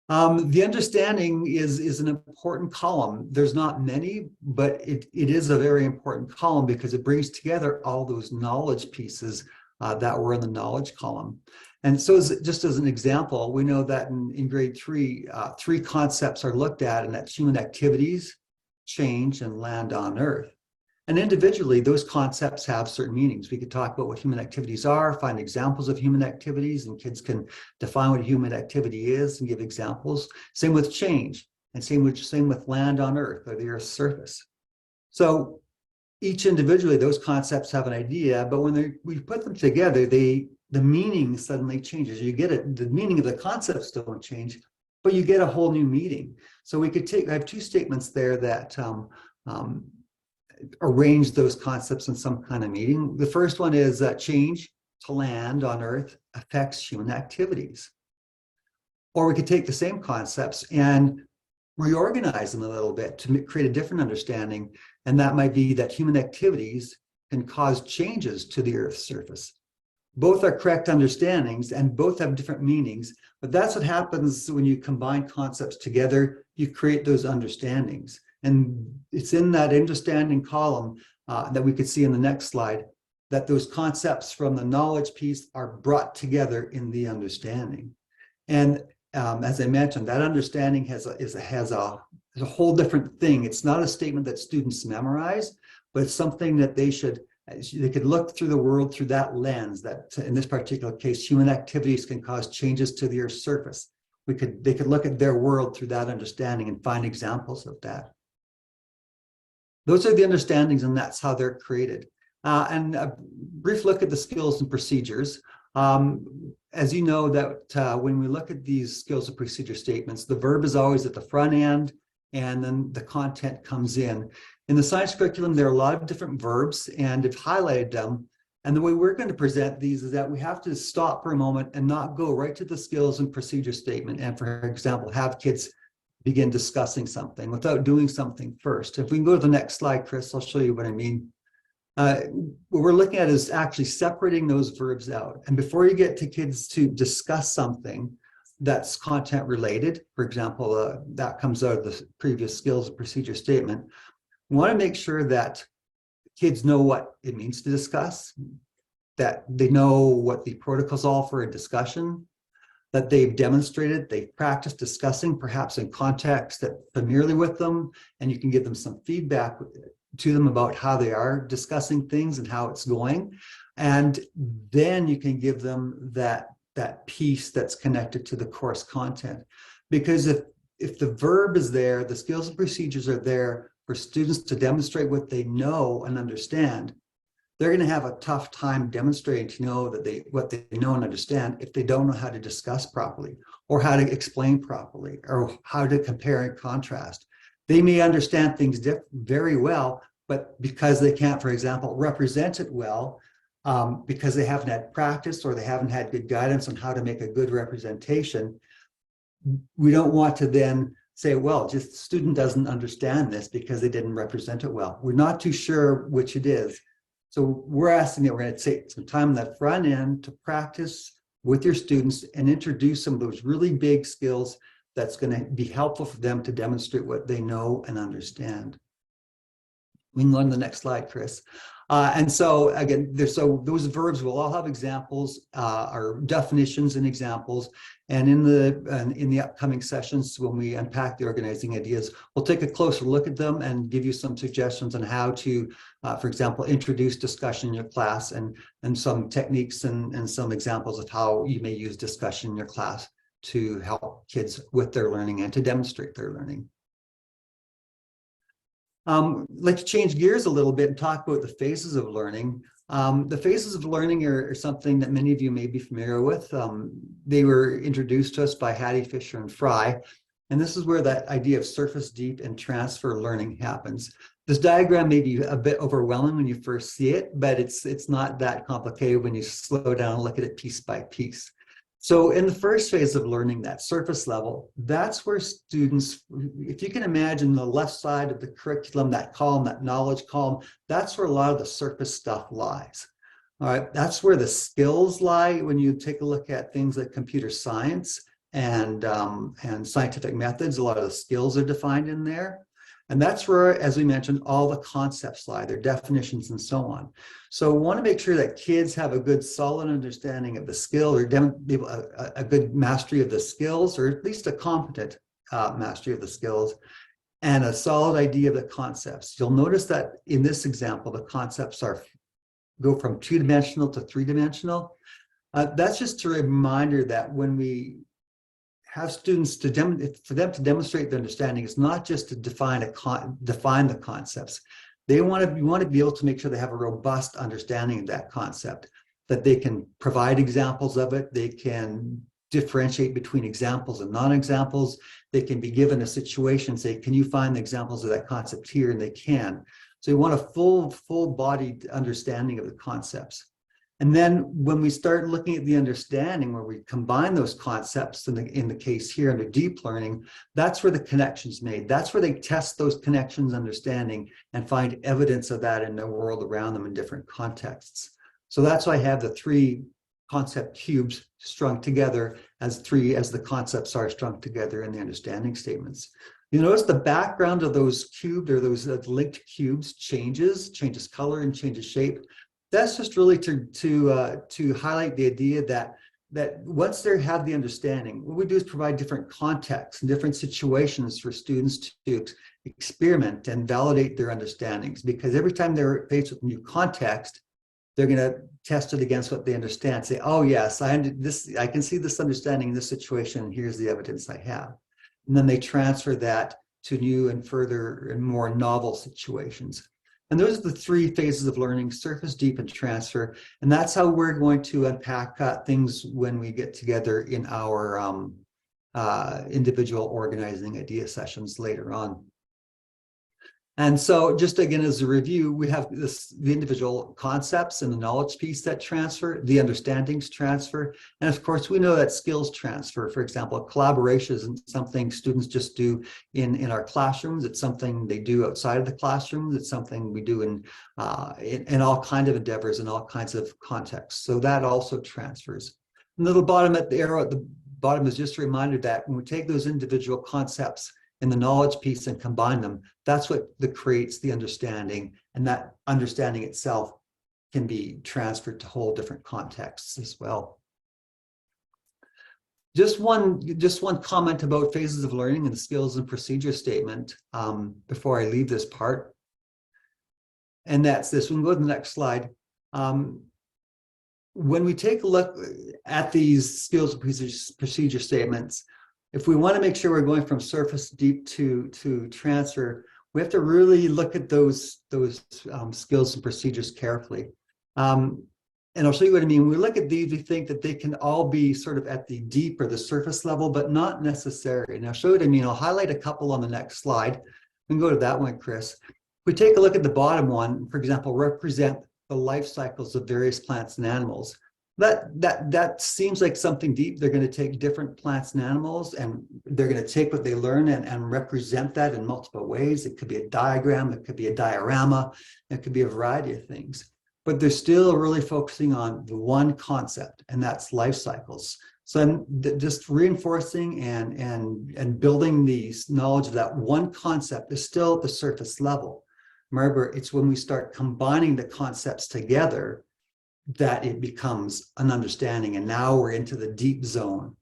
The understanding is an important column. There's not many, but it is a very important column because it brings together all those knowledge pieces that were in the knowledge column. And so just as an example, we know that in grade 3, 3 concepts are looked at, and that's human activities, change, and land on Earth. And individually, those concepts have certain meanings. We could talk about what human activities are, find examples of human activities, and kids can define what a human activity is and give examples. Same with change, and same with land on Earth, or the Earth's surface. So each individually, those concepts have an idea, but when we put them together, the meaning suddenly changes. You get it, the meaning of the concepts don't change, but you get a whole new meaning. So we could I have 2 statements there that arrange those concepts in some kind of meaning. The first one is that change to land on Earth affects human activities. Or we could take the same concepts and reorganize them a little bit to create a different understanding. And that might be that human activities can cause changes to the Earth's surface. Both are correct understandings and both have different meanings, but that's what happens when you combine concepts together, you create those understandings. And it's in that understanding column that we could see in the next slide, that those concepts from the knowledge piece are brought together in the understanding. And as I mentioned, that understanding has a whole different thing. It's not a statement that students memorize, but it's something that they could look through the world through that lens, that in this particular case, human activities can cause changes to the Earth's surface. They could look at their world through that understanding and find examples of that. Those are the understandings, and that's how they're created. And a brief look at the skills and procedures. As you know, that when we look at these skills and procedure statements, the verb is always at the front end, and then the content comes in. In the science curriculum, there are a lot of different verbs, and I've highlighted them. And the way we're going to present these is that we have to stop for a moment and not go right to the skills and procedure statement. And for example, have kids begin discussing something without doing something first. If we can go to the next slide, Chris, I'll show you what I mean. What we're looking at is actually separating those verbs out. And before you get to kids to discuss something that's content related, for example, that comes out of the previous skills and procedure statement, we want to make sure that kids know what it means to discuss, that they know what the protocols are for a discussion, that they've demonstrated, they've practiced discussing, perhaps in context that's familiar with them, and you can give them some feedback to them about how they are discussing things and how it's going. And then you can give them that piece that's connected to the course content. Because if the verb is there, the skills and procedures are there for students to demonstrate what they know and understand, they're going to have a tough time demonstrating to know that what they know and understand if they don't know how to discuss properly, or how to explain properly, or how to compare and contrast. They may understand things very well, but because they can't, for example, represent it well, because they haven't had practice or they haven't had good guidance on how to make a good representation, we don't want to then say, well, just the student doesn't understand this because they didn't represent it well. We're not too sure which it is. So we're asking that we're going to take some time on that front end to practice with your students and introduce some of those really big skills that's going to be helpful for them to demonstrate what they know and understand. We can go on to the next slide, Chris. And so again, those verbs will all have examples, or definitions and examples. And in the upcoming sessions, when we unpack the organizing ideas, we'll take a closer look at them and give you some suggestions on how to, for example, introduce discussion in your class, and some techniques and some examples of how you may use discussion in your class to help kids with their learning and to demonstrate their learning. Let's change gears a little bit and talk about the phases of learning. The phases of learning are something that many of you may be familiar with. They were introduced to us by Hattie, Fisher, and Fry. And this is where that idea of surface deep and transfer learning happens. This diagram may be a bit overwhelming when you first see it, but it's not that complicated when you slow down and look at it piece by piece. So in the first phase of learning, that surface level, that's where students, if you can imagine the left side of the curriculum, that column, that knowledge column, that's where a lot of the surface stuff lies. All right, that's where the skills lie when you take a look at things like computer science and scientific methods. A lot of the skills are defined in there. And that's where, as we mentioned, all the concepts lie, their definitions and so on. So we want to make sure that kids have a good solid understanding of the skill, or a good mastery of the skills, or at least a competent mastery of the skills, and a solid idea of the concepts. You'll notice that in this example, the concepts go from 2-dimensional to 3-dimensional. That's just a reminder that when we have students for them to demonstrate their understanding, it's not just to define the concepts. We want to be able to make sure they have a robust understanding of that concept, that they can provide examples of it, they can differentiate between examples and non-examples, they can be given a situation, say, can you find the examples of that concept here? And they can. So we want a full-bodied understanding of the concepts. And then when we start looking at the understanding, where we combine those concepts, in the case here under deep learning, that's where the connection's made. That's where they test those connections, understanding, and find evidence of that in the world around them in different contexts. So that's why I have the 3 concept cubes strung together as the concepts are strung together in the understanding statements. You notice the background of those cubed, or those linked cubes, changes color and changes shape. That's just really to highlight the idea that once they have the understanding, what we do is provide different contexts and different situations for students to experiment and validate their understandings. Because every time they're faced with a new context, they're going to test it against what they understand. Say, oh yes, I can see this understanding in this situation, and here's the evidence I have. And then they transfer that to new and further and more novel situations. And those are the 3 phases of learning: surface, deep, and transfer. And that's how we're going to unpack things when we get together in our individual organizing idea sessions later on. And so just again, as a review, we have the individual concepts and the knowledge piece that transfer, the understandings transfer. And of course, we know that skills transfer. For example, collaboration isn't something students just do in our classrooms. It's something they do outside of the classrooms. It's something we do in all kinds of endeavors, in all kinds of contexts. So that also transfers. And the little bottom at the arrow at the bottom is just a reminder that when we take those individual concepts in the knowledge piece and combine them, that's what creates the understanding, and that understanding itself can be transferred to whole different contexts as well. Just one comment about phases of learning and the skills and procedure statement before I leave this part. And that's this. We can go to the next slide. When we take a look at these skills and procedure statements, if we want to make sure we're going from surface deep to transfer, we have to really look at those skills and procedures carefully. And I'll show you what I mean. When we look at these, we think that they can all be sort of at the deep or the surface level, but not necessarily. And I'll show you what I mean. I'll highlight a couple on the next slide. We can go to that one, Chris. If we take a look at the bottom one, for example, represent the life cycles of various plants and animals. That seems like something deep. They're going to take different plants and animals, and they're going to take what they learn and represent that in multiple ways. It could be a diagram, it could be a diorama, it could be a variety of things. But they're still really focusing on the one concept, and that's life cycles. So just reinforcing and building the knowledge of that one concept is still at the surface level. Remember, it's when we start combining the concepts together that it becomes an understanding, and now we're into the deep zone.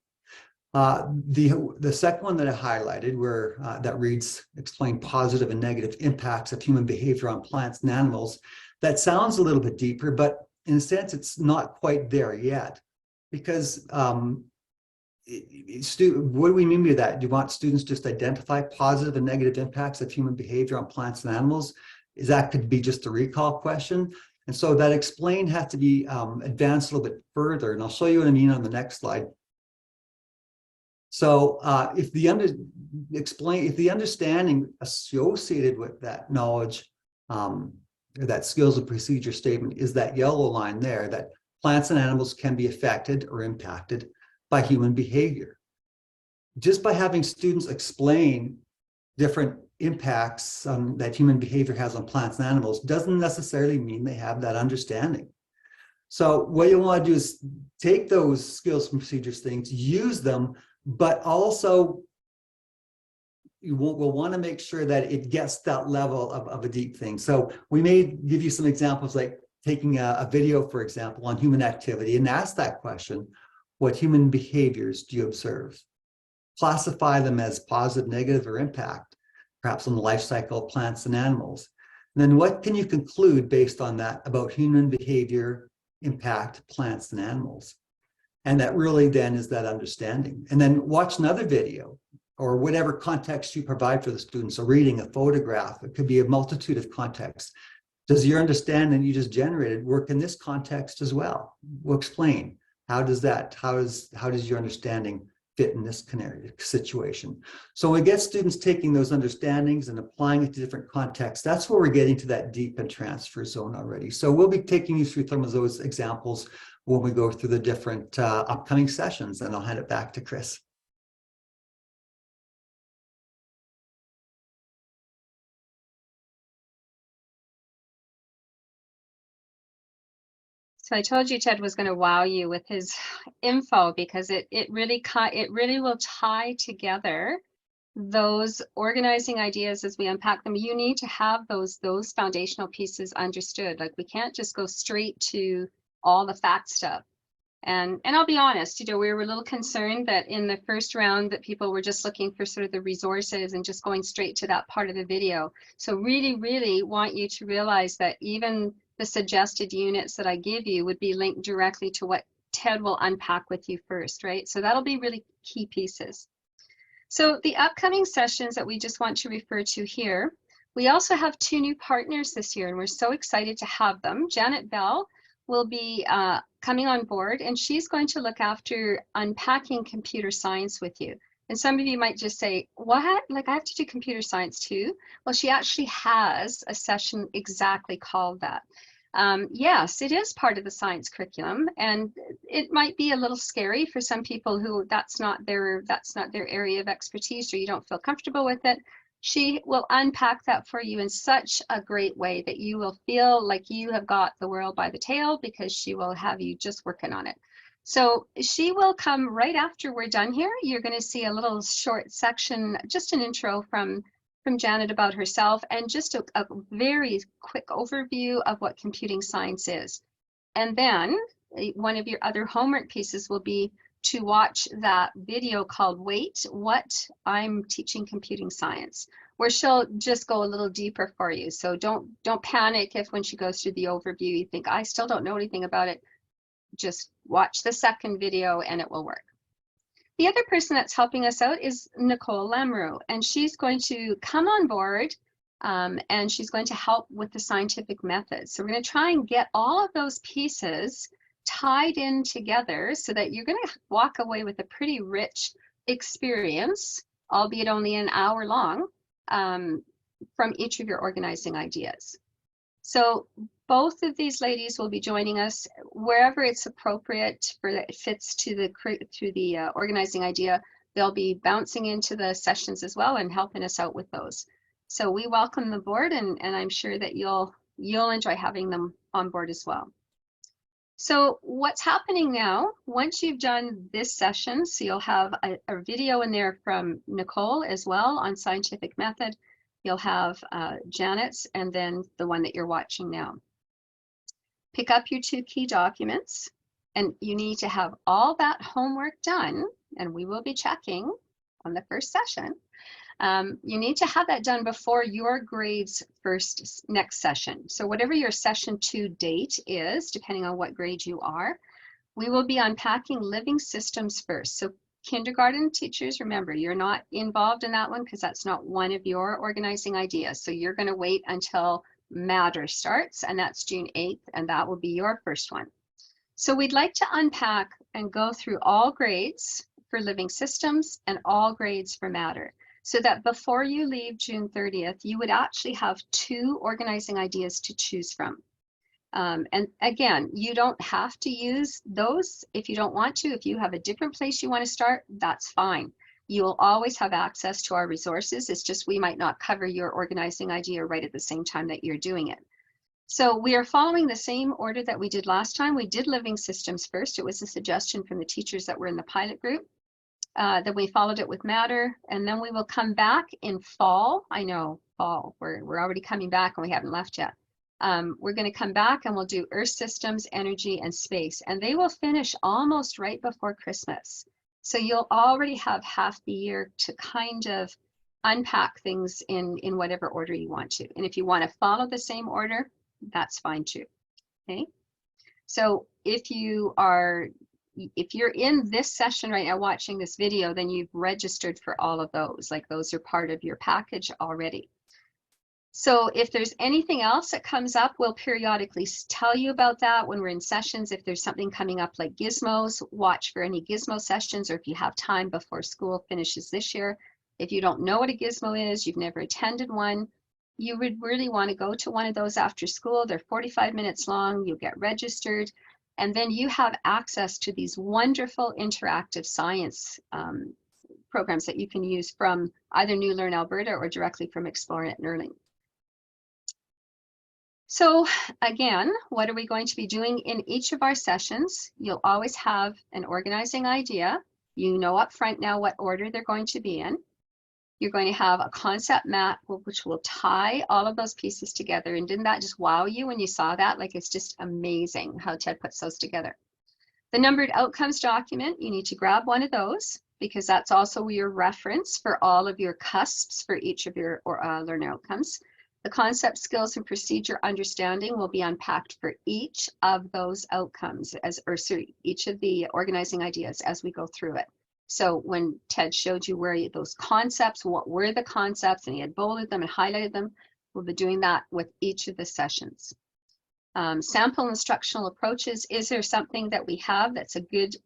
The second one that I highlighted, where that reads, explain positive and negative impacts of human behavior on plants and animals, that sounds a little bit deeper, but in a sense, it's not quite there yet. Because what do we mean by that? Do you want students just to identify positive and negative impacts of human behavior on plants and animals? That could be just a recall question. And so that explain has to be advanced a little bit further. And I'll show you what I mean on the next slide. So if the understanding associated with that knowledge, that skills and procedure statement is that yellow line there, that plants and animals can be affected or impacted by human behavior. Just by having students explain different impacts that human behavior has on plants and animals doesn't necessarily mean they have that understanding. So what you want to do is take those skills and procedures things, use them, but also we'll want to make sure that it gets that level of a deep thing. So we may give you some examples, like taking a video, for example, on human activity and ask that question: what human behaviors do you observe? Classify them as positive, negative, or impact, perhaps on the life cycle of plants and animals. And then what can you conclude based on that about human behavior, impact, plants and animals? And that really then is that understanding. And then watch another video or whatever context you provide for the students. So reading, a photograph, it could be a multitude of contexts. Does your understanding you just generated work in this context as well? We'll explain. How does your understanding fit in this situation? So we get students taking those understandings and applying it to different contexts. That's where we're getting to that deep and transfer zone already. So we'll be taking you through some of those examples when we go through the different upcoming sessions, and I'll hand it back to Chris. So I told you Ted was going to wow you with his info, because it really will tie together those organizing ideas as we unpack them. You need to have those foundational pieces understood. Like, we can't just go straight to all the fact stuff. And I'll be honest, we were a little concerned that in the first round that people were just looking for sort of the resources and just going straight to that part of the video. So really, really want you to realize that even the suggested units that I give you would be linked directly to what Ted will unpack with you first, right? So that'll be really key pieces. So the upcoming sessions that we just want to refer to here, we also have 2 new partners this year, and we're so excited to have them. Janet Bell will be coming on board, and she's going to look after unpacking computer science with you. And some of you might just say, what? Like, I have to do computer science too? Well, she actually has a session exactly called that. Yes, it is part of the science curriculum, and it might be a little scary for some people who that's not their area of expertise, or you don't feel comfortable with it. She will unpack that for you in such a great way that you will feel like you have got the world by the tail, because she will have you just working on it. So she will come right after we're done here. You're going to see a little short section, just an intro from Janet about herself, and just a very quick overview of what computing science is. And then one of your other homework pieces will be to watch that video called Wait, What? I'm Teaching Computing Science, where she'll just go a little deeper for you. So don't panic if when she goes through the overview you think, I still don't know anything about it. Just watch the second video and it will work. The other person that's helping us out is Nicole Lamoureux, and she's going to come on board and she's going to help with the scientific method. So we're going to try and get all of those pieces tied in together so that you're going to walk away with a pretty rich experience, albeit only an hour long, from each of your organizing ideas. So both of these ladies will be joining us wherever it's appropriate for it fits to the organizing idea. They'll be bouncing into the sessions as well and helping us out with those. So we welcome them aboard, and I'm sure that you'll enjoy having them on board as well. So what's happening now, once you've done this session, so you'll have a video in there from Nicole as well on scientific method. You'll have Janet's, and then the one that you're watching now. Pick up your 2 key documents, and you need to have all that homework done, and we will be checking on the first session. You need to have that done before your grade's next session. So whatever your session 2 date is, depending on what grade you are, we will be unpacking living systems first. So kindergarten teachers, remember, you're not involved in that one because that's not one of your organizing ideas. So you're going to wait until Matter starts, and that's June 8th, and that will be your first one. So we'd like to unpack and go through all grades for living systems and all grades for matter. So that before you leave June 30th, you would actually have 2 organizing ideas to choose from. And again, you don't have to use those if you don't want to. If you have a different place you want to start, that's fine. You'll always have access to our resources. It's just we might not cover your organizing idea right at the same time that you're doing it. So we are following the same order that we did last time. We did living systems first. It was a suggestion from the teachers that were in the pilot group. Then we followed it with matter, and then we will come back in fall. I know, fall, we're already coming back and we haven't left yet. We're going to come back and we'll do earth systems, energy, and space, and they will finish almost right before Christmas. So you'll already have half the year to kind of unpack things in whatever order you want to. And if you want to follow the same order, that's fine too. Okay. So if you're in this session right now watching this video, then you've registered for all of those. Like those are part of your package already. So if there's anything else that comes up, we'll periodically tell you about that when we're in sessions. If there's something coming up like gizmos, watch for any gizmo sessions, or if you have time before school finishes this year. If you don't know what a gizmo is, you've never attended one, you would really want to go to one of those after school. They're 45 minutes long. You'll get registered. And then you have access to these wonderful interactive science programs that you can use from either New Learn Alberta or directly from Xplornet Learning. So again, what are we going to be doing in each of our sessions? You'll always have an organizing idea. You know up front now what order they're going to be in. You're going to have a concept map which will tie all of those pieces together. And didn't that just wow you when you saw that? Like, it's just amazing how Ted puts those together. The numbered outcomes document, you need to grab one of those because that's also your reference for all of your cusps for each of your learner outcomes. The concept, skills, and procedure understanding will be unpacked for each of those outcomes each of the organizing ideas as we go through it. So when Ted showed you where those concepts, what were the concepts, and he had bolded them and highlighted them, we'll be doing that with each of the sessions. Sample instructional approaches. Is there something that we have that's a good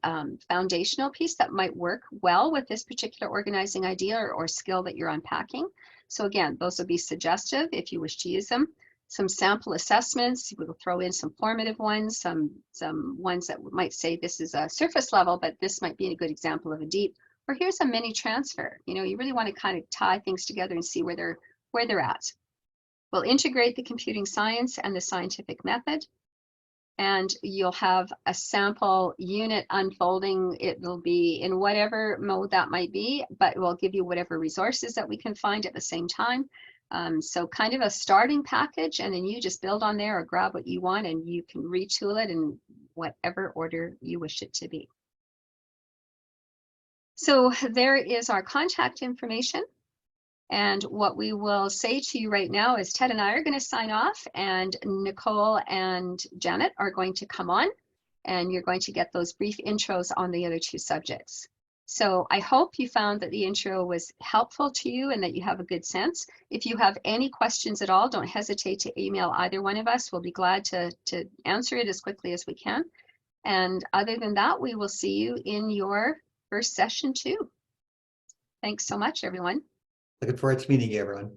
foundational piece that might work well with this particular organizing idea or skill that you're unpacking? So again, those will be suggestive if you wish to use them. Some sample assessments, we'll throw in some formative ones, some ones that might say this is a surface level, but this might be a good example of a deep, or here's a mini transfer. You know, you really want to kind of tie things together and see where they're at. We'll integrate the computing science and the scientific method, and you'll have a sample unit unfolding. It will be in whatever mode that might be, but we'll give you whatever resources that we can find at the same time. So kind of a starting package, and then you just build on there or grab what you want and you can retool it in whatever order you wish it to be. So there is our contact information. And what we will say to you right now is Ted and I are going to sign off, and Nicole and Janet are going to come on, and you're going to get those brief intros on the other 2 subjects. So I hope you found that the intro was helpful to you and that you have a good sense. If you have any questions at all, don't hesitate to email either one of us. We'll be glad to answer it as quickly as we can. And other than that, we will see you in your first session too. Thanks so much, everyone. Looking forward to meeting you, everyone.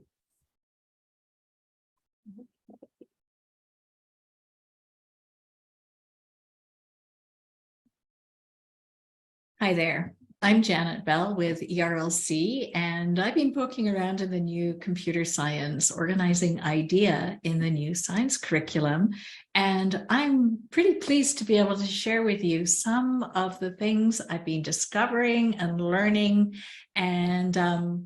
Hi there. I'm Janet Bell with ERLC, and I've been poking around in the new computer science organizing idea in the new science curriculum. And I'm pretty pleased to be able to share with you some of the things I've been discovering and learning and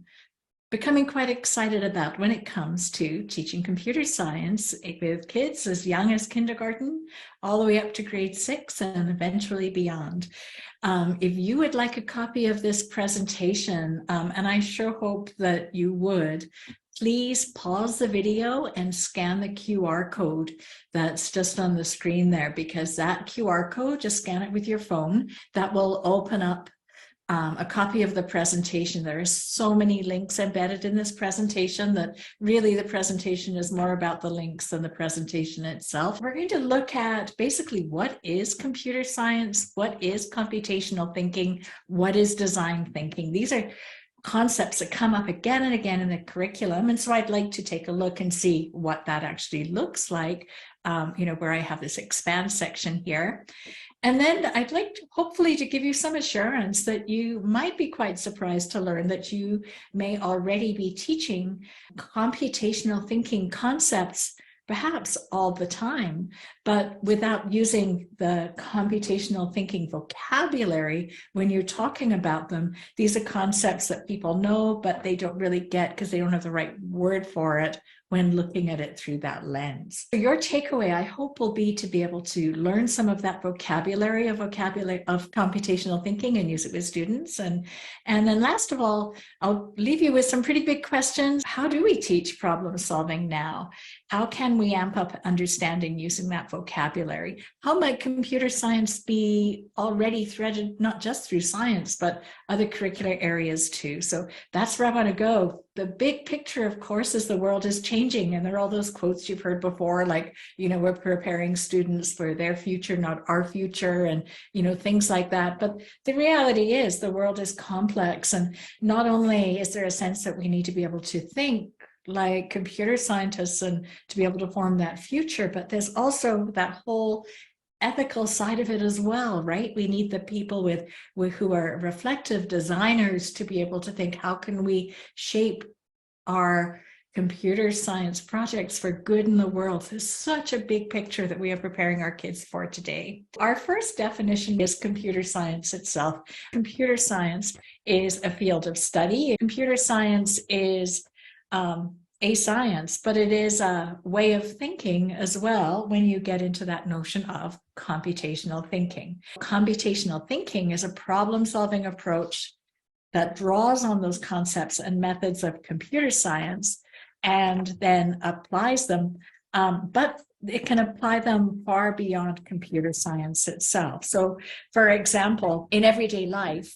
becoming quite excited about when it comes to teaching computer science with kids as young as kindergarten, all the way up to grade 6 and eventually beyond. If you would like a copy of this presentation, and I sure hope that you would, please pause the video and scan the QR code that's just on the screen there, because that QR code, just scan it with your phone, that will open up a copy of the presentation. There are so many links embedded in this presentation that really the presentation is more about the links than the presentation itself. We're going to look at basically what is computer science, what is computational thinking, what is design thinking. These are concepts that come up again and again in the curriculum. And so I'd like to take a look and see what that actually looks like, where I have this expand section here. And then I'd like to hopefully to give you some assurance that you might be quite surprised to learn that you may already be teaching computational thinking concepts perhaps all the time, but without using the computational thinking vocabulary when you're talking about them. These are concepts that people know, but they don't really get because they don't have the right word for it when looking at it through that lens. So your takeaway, I hope, will be to be able to learn some of that vocabulary of computational thinking and use it with students. And then last of all, I'll leave you with some pretty big questions. How do we teach problem solving now? How can we amp up understanding using that vocabulary? How might computer science be already threaded, not just through science, but other curricular areas too? So that's where I want to go. The big picture, of course, is the world is changing, and there are all those quotes you've heard before, like, we're preparing students for their future, not our future, and, things like that. But the reality is the world is complex, and not only is there a sense that we need to be able to think like computer scientists and to be able to form that future, but there's also that whole ethical side of it as well, right? We need the people who are reflective designers to be able to think, how can we shape our computer science projects for good in the world? There's such a big picture that we are preparing our kids for today. Our first definition is computer science itself. Computer science is a field of study. Computer science is a science, but it is a way of thinking as well when you get into that notion of computational thinking. Computational thinking is a problem-solving approach that draws on those concepts and methods of computer science and then applies them, but it can apply them far beyond computer science itself. So, for example, in everyday life,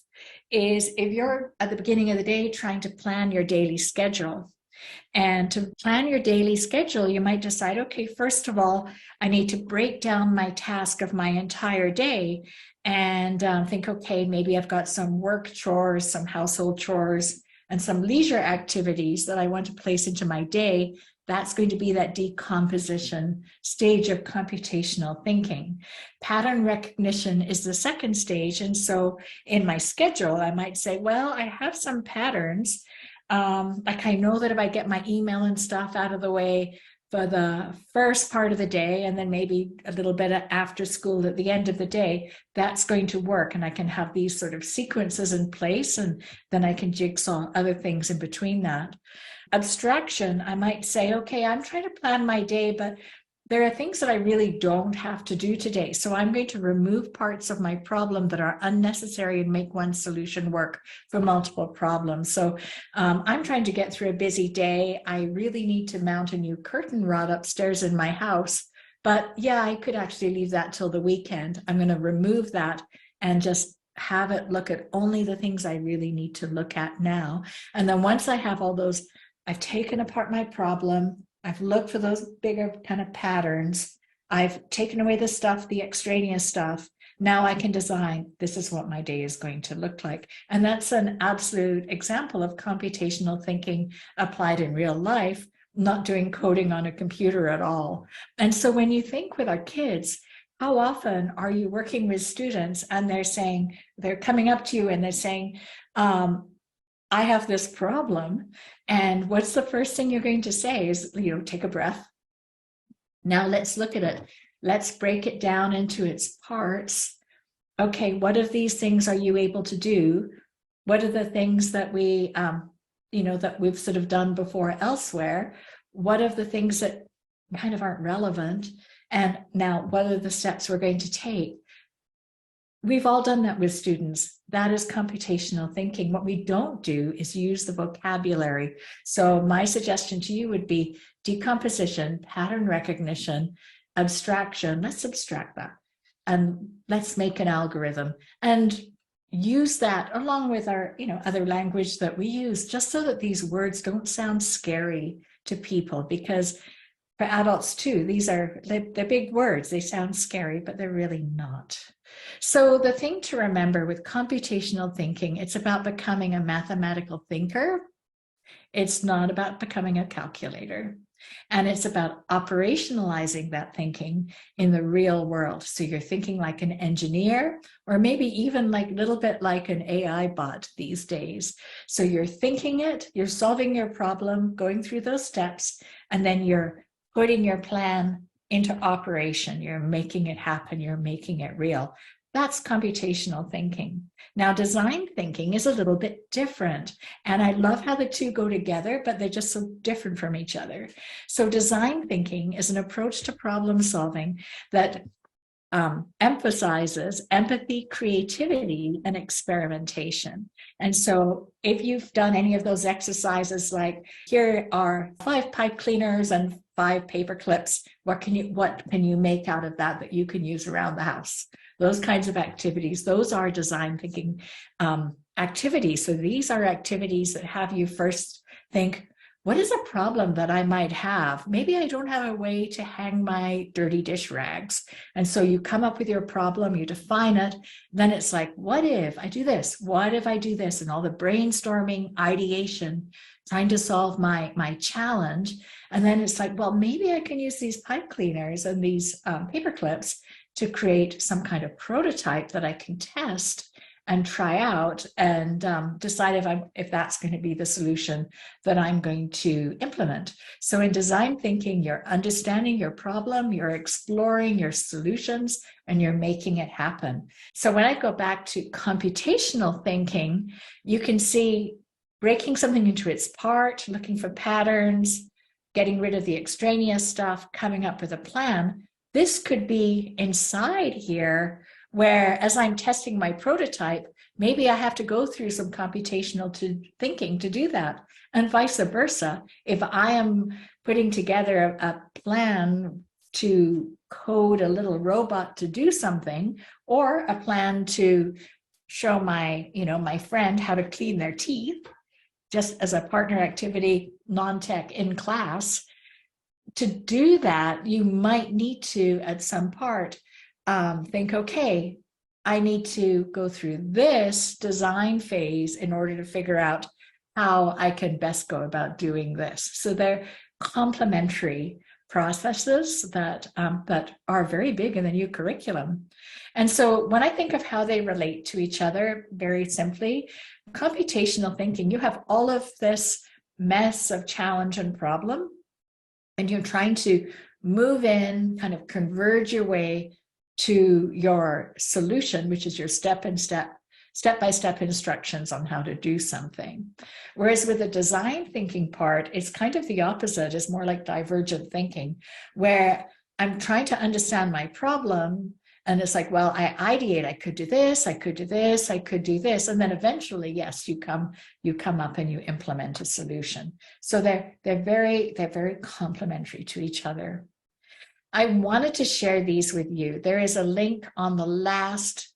if you're at the beginning of the day trying to plan your daily schedule, and to plan your daily schedule, you might decide, okay, first of all, I need to break down my task of my entire day and think, okay, maybe I've got some work chores, some household chores, and some leisure activities that I want to place into my day. That's going to be that decomposition stage of computational thinking. Pattern recognition is the second stage. And so in my schedule, I might say, well, I have some patterns. Like I know that if I get my email and stuff out of the way for the first part of the day, and then maybe a little bit after school at the end of the day, that's going to work. And I can have these sort of sequences in place, and then I can jigsaw other things in between that. Abstraction, I might say, okay, I'm trying to plan my day, but there are things that I really don't have to do today. So I'm going to remove parts of my problem that are unnecessary and make one solution work for multiple problems. So I'm trying to get through a busy day. I really need to mount a new curtain rod upstairs in my house. But yeah, I could actually leave that till the weekend. I'm going to remove that and just have it look at only the things I really need to look at now. And then once I have all those, I've taken apart my problem, I've looked for those bigger kind of patterns. I've taken away the stuff, the extraneous stuff. Now I can design, this is what my day is going to look like. And that's an absolute example of computational thinking applied in real life, not doing coding on a computer at all. And so when you think with our kids, how often are you working with students and they're coming up to you and they're saying, I have this problem. And what's the first thing you're going to say is, take a breath. Now let's look at it. Let's break it down into its parts. Okay, what of these things are you able to do? What are the things that that we've sort of done before elsewhere? What are the things that kind of aren't relevant? And now what are the steps we're going to take? We've all done that with students. That is computational thinking. What we don't do is use the vocabulary. So my suggestion to you would be decomposition, pattern recognition, abstraction. Let's abstract that and let's make an algorithm. And use that along with our, other language that we use, just so that these words don't sound scary to people, because for adults too, they're big words. They sound scary, but they're really not. So the thing to remember with computational thinking, it's about becoming a mathematical thinker. It's not about becoming a calculator. And it's about operationalizing that thinking in the real world. So you're thinking like an engineer, or maybe even like a little bit like an AI bot these days. So you're thinking it, you're solving your problem, going through those steps, and then you're putting your plan into operation. You're making it happen. You're making it real. That's computational thinking. Now, design thinking is a little bit different. And I love how the two go together, but they're just so different from each other. So design thinking is an approach to problem solving that emphasizes empathy, creativity, and experimentation. And so if you've done any of those exercises, like here are 5 pipe cleaners and 5 paper clips, what can you make out of that you can use around the house? Those kinds of activities, those are design thinking activities. So these are activities that have you first think, what is a problem that I might have? Maybe I don't have a way to hang my dirty dish rags. And so you come up with your problem, you define it. Then it's like, what if I do this? What if I do this? And all the brainstorming, ideation, trying to solve my challenge. And then it's like, well, maybe I can use these pipe cleaners and these paper clips to create some kind of prototype that I can test and try out and decide if that's going to be the solution that I'm going to implement. So in design thinking, you're understanding your problem, you're exploring your solutions, and you're making it happen. So when I go back to computational thinking, you can see breaking something into its part, looking for patterns, getting rid of the extraneous stuff, coming up with a plan. This could be inside here, where as I'm testing my prototype, maybe I have to go through some computational thinking to do that, and vice versa. If I am putting together a plan to code a little robot to do something, or a plan to show my friend how to clean their teeth, just as a partner activity, non-tech in class, to do that, you might need to, at some part, think, okay, I need to go through this design phase in order to figure out how I can best go about doing this. So they're complementary processes that are very big in the new curriculum. And so when I think of how they relate to each other, very simply, computational thinking, you have all of this mess of challenge and problem, and you're trying to move in, kind of converge your way to your solution, which is your step-by-step instructions on how to do something. Whereas with the design thinking part, it's kind of the opposite. It's more like divergent thinking, where I'm trying to understand my problem. And it's like, well, I ideate, I could do this, I could do this, I could do this. And then eventually, yes, you come up and you implement a solution. So they're very complementary to each other. I wanted to share these with you. There is a link on the last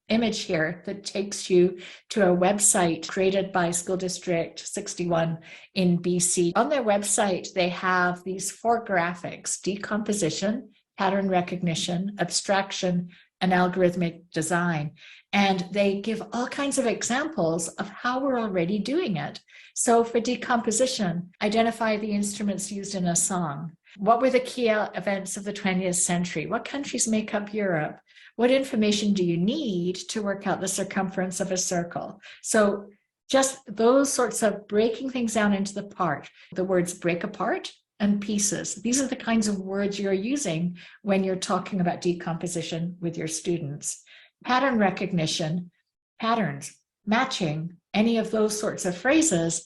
image here that takes you to a website created by School District 61 in BC. On their website, they have these 4 graphics: decomposition, pattern recognition, abstraction, and algorithmic design. And they give all kinds of examples of how we're already doing it. So for decomposition, identify the instruments used in a song. What were the key events of the 20th century? What countries make up Europe? What information do you need to work out the circumference of a circle? So just those sorts of breaking things down into the part. The words break apart and pieces. These are the kinds of words you're using when you're talking about decomposition with your students. Pattern recognition, patterns, matching, any of those sorts of phrases,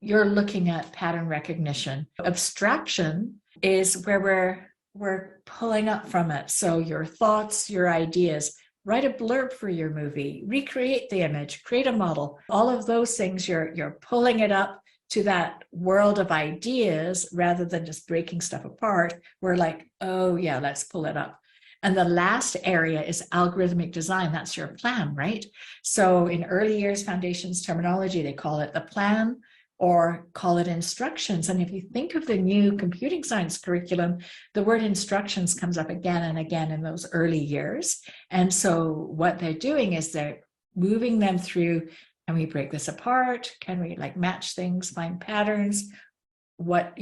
you're looking at pattern recognition. Abstraction is where we're pulling up from it. So your thoughts, your ideas, write a blurb for your movie, recreate the image, create a model. All of those things, you're pulling it up to that world of ideas rather than just breaking stuff apart. We're like, oh yeah, let's pull it up. And the last area is algorithmic design. That's your plan, right? So in early years foundations terminology, they call it the plan or call it instructions. And if you think of the new computing science curriculum, the word instructions comes up again and again in those early years. And so what they're doing is they're moving them through. Can we break this apart? Can we like match things, find patterns? What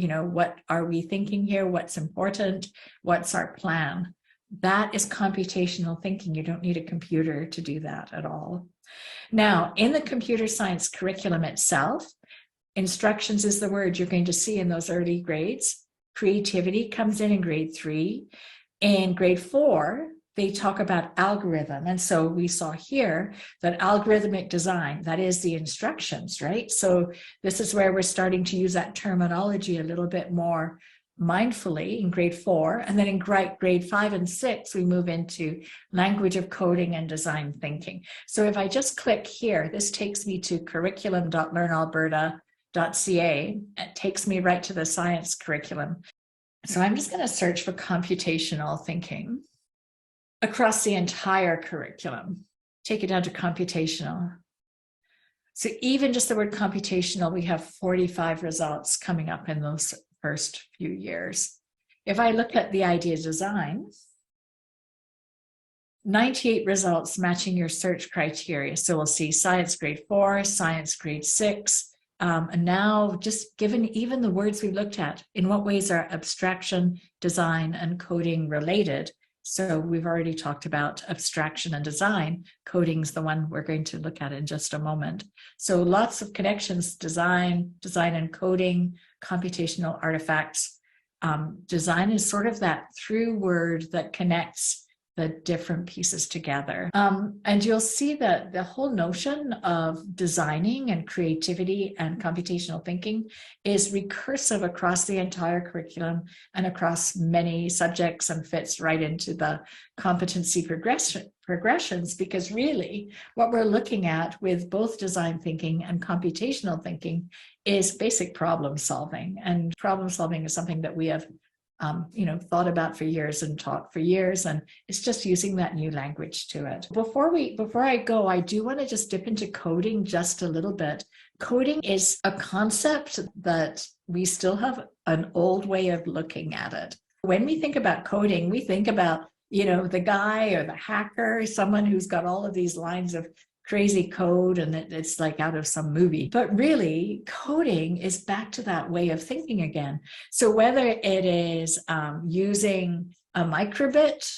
are we thinking here? What's important? What's our plan? That is computational thinking. You don't need a computer to do that at all. Now, in the computer science curriculum itself, instructions is the word you're going to see in those early grades. Creativity comes in grade 3. In grade 4, they talk about algorithm. And so we saw here that algorithmic design, that is the instructions, right? So this is where we're starting to use that terminology a little bit more mindfully in grade 4. And then in grade 5 and 6, we move into language of coding and design thinking. So if I just click here, this takes me to curriculum.learnalberta.ca. It takes me right to the science curriculum. So I'm just going to search for computational thinking across the entire curriculum. Take it down to computational. So even just the word computational, we have 45 results coming up in those first few years. If I look at the idea design, 98 results matching your search criteria. So we'll see science grade 4, science grade 6. And now just given even the words we looked at, in what ways are abstraction, design, and coding related? So we've already talked about abstraction and design. Coding is the one we're going to look at in just a moment. So lots of connections, design and coding, computational artifacts. Design is sort of that through word that connects the different pieces together. And you'll see that the whole notion of designing and creativity and computational thinking is recursive across the entire curriculum and across many subjects and fits right into the competency progressions, because really what we're looking at with both design thinking and computational thinking is basic problem solving. And problem solving is something that we have thought about for years and taught for years, and it's just using that new language to it. Before I go, I do want to just dip into coding just a little bit. Coding is a concept that we still have an old way of looking at it. When we think about coding, we think about, the guy or the hacker, someone who's got all of these lines of crazy code and it's like out of some movie. But really, coding is back to that way of thinking again. So whether it is using a microbit,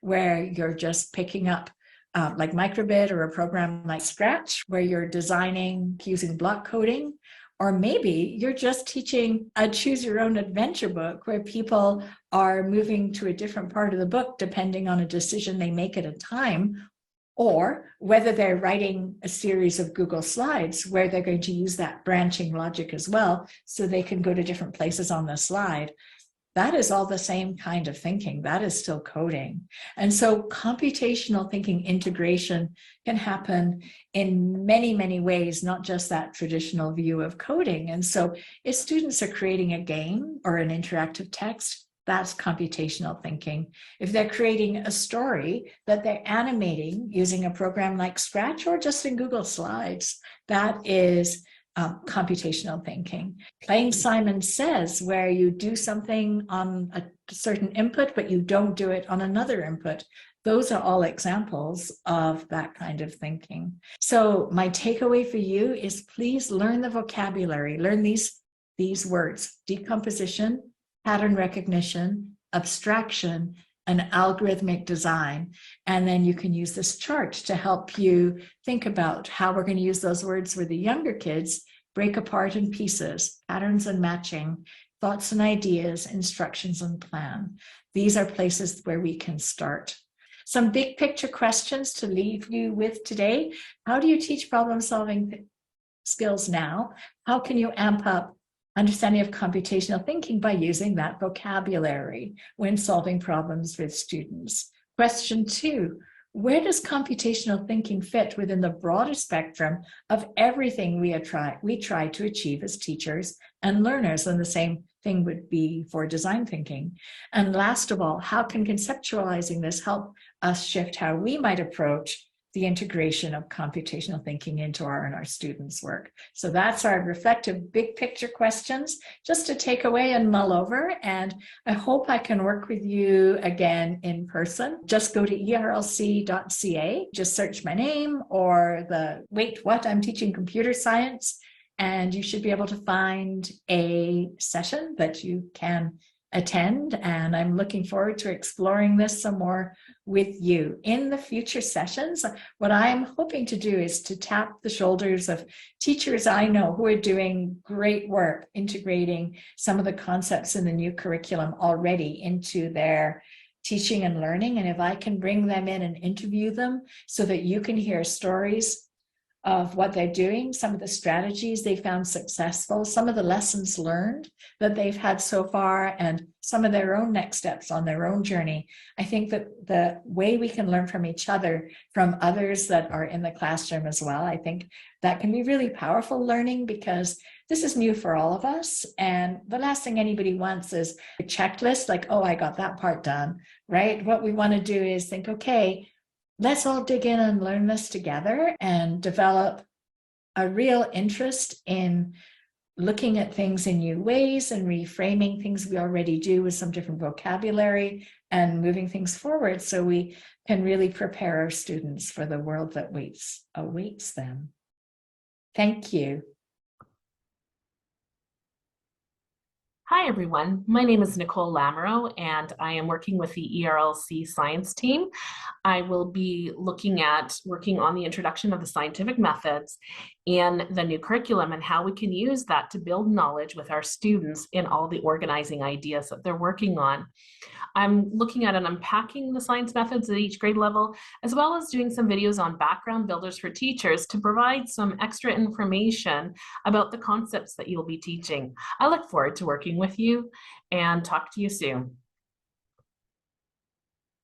where you're just picking up like microbit, or a program like Scratch, where you're designing using block coding, or maybe you're just teaching a choose your own adventure book where people are moving to a different part of the book depending on a decision they make at a time, or whether they're writing a series of Google Slides where they're going to use that branching logic as well, so they can go to different places on the slide. That is all the same kind of thinking. That is still coding. And so computational thinking integration can happen in many, many ways, not just that traditional view of coding. And so if students are creating a game or an interactive text, that's computational thinking. If they're creating a story that they're animating using a program like Scratch or just in Google Slides, that is computational thinking. Playing Simon Says, where you do something on a certain input, but you don't do it on another input. Those are all examples of that kind of thinking. So my takeaway for you is, please learn the vocabulary, learn these words: decomposition, pattern recognition, abstraction, and algorithmic design. And then you can use this chart to help you think about how we're going to use those words for the younger kids: break apart in pieces, patterns and matching, thoughts and ideas, instructions and plan. These are places where we can start. Some big picture questions to leave you with today. How do you teach problem solving skills now? How can you amp up understanding of computational thinking by using that vocabulary when solving problems with students? Question 2, where does computational thinking fit within the broader spectrum of everything we try to achieve as teachers and learners? And the same thing would be for design thinking? And last of all, how can conceptualizing this help us shift how we might approach the integration of computational thinking into our students' work? So that's our reflective big picture questions just to take away and mull over. And I hope I can work with you again in person. Just go to erlc.ca, just search my name or I'm teaching computer science, and you should be able to find a session that you can attend. And I'm looking forward to exploring this some more with you in the future sessions. What I'm hoping to do is to tap the shoulders of teachers I know who are doing great work integrating some of the concepts in the new curriculum already into their teaching and learning. And if I can bring them in and interview them so that you can hear stories of what they're doing, some of the strategies they found successful, some of the lessons learned that they've had so far, and some of their own next steps on their own journey. I think that the way we can learn from each other, from others that are in the classroom as well, I think that can be really powerful learning, because this is new for all of us. And the last thing anybody wants is a checklist like, oh, I got that part done, right? What we want to do is think, okay, let's all dig in and learn this together and develop a real interest in looking at things in new ways and reframing things we already do with some different vocabulary and moving things forward so we can really prepare our students for the world that awaits them. Thank you. Hi, everyone. My name is Nicole Lamoureux, and I am working with the ERLC science team. I will be working on the introduction of the scientific methods in the new curriculum and how we can use that to build knowledge with our students in all the organizing ideas that they're working on. I'm looking at and unpacking the science methods at each grade level, as well as doing some videos on background builders for teachers to provide some extra information about the concepts that you'll be teaching. I look forward to working with you and talk to you soon.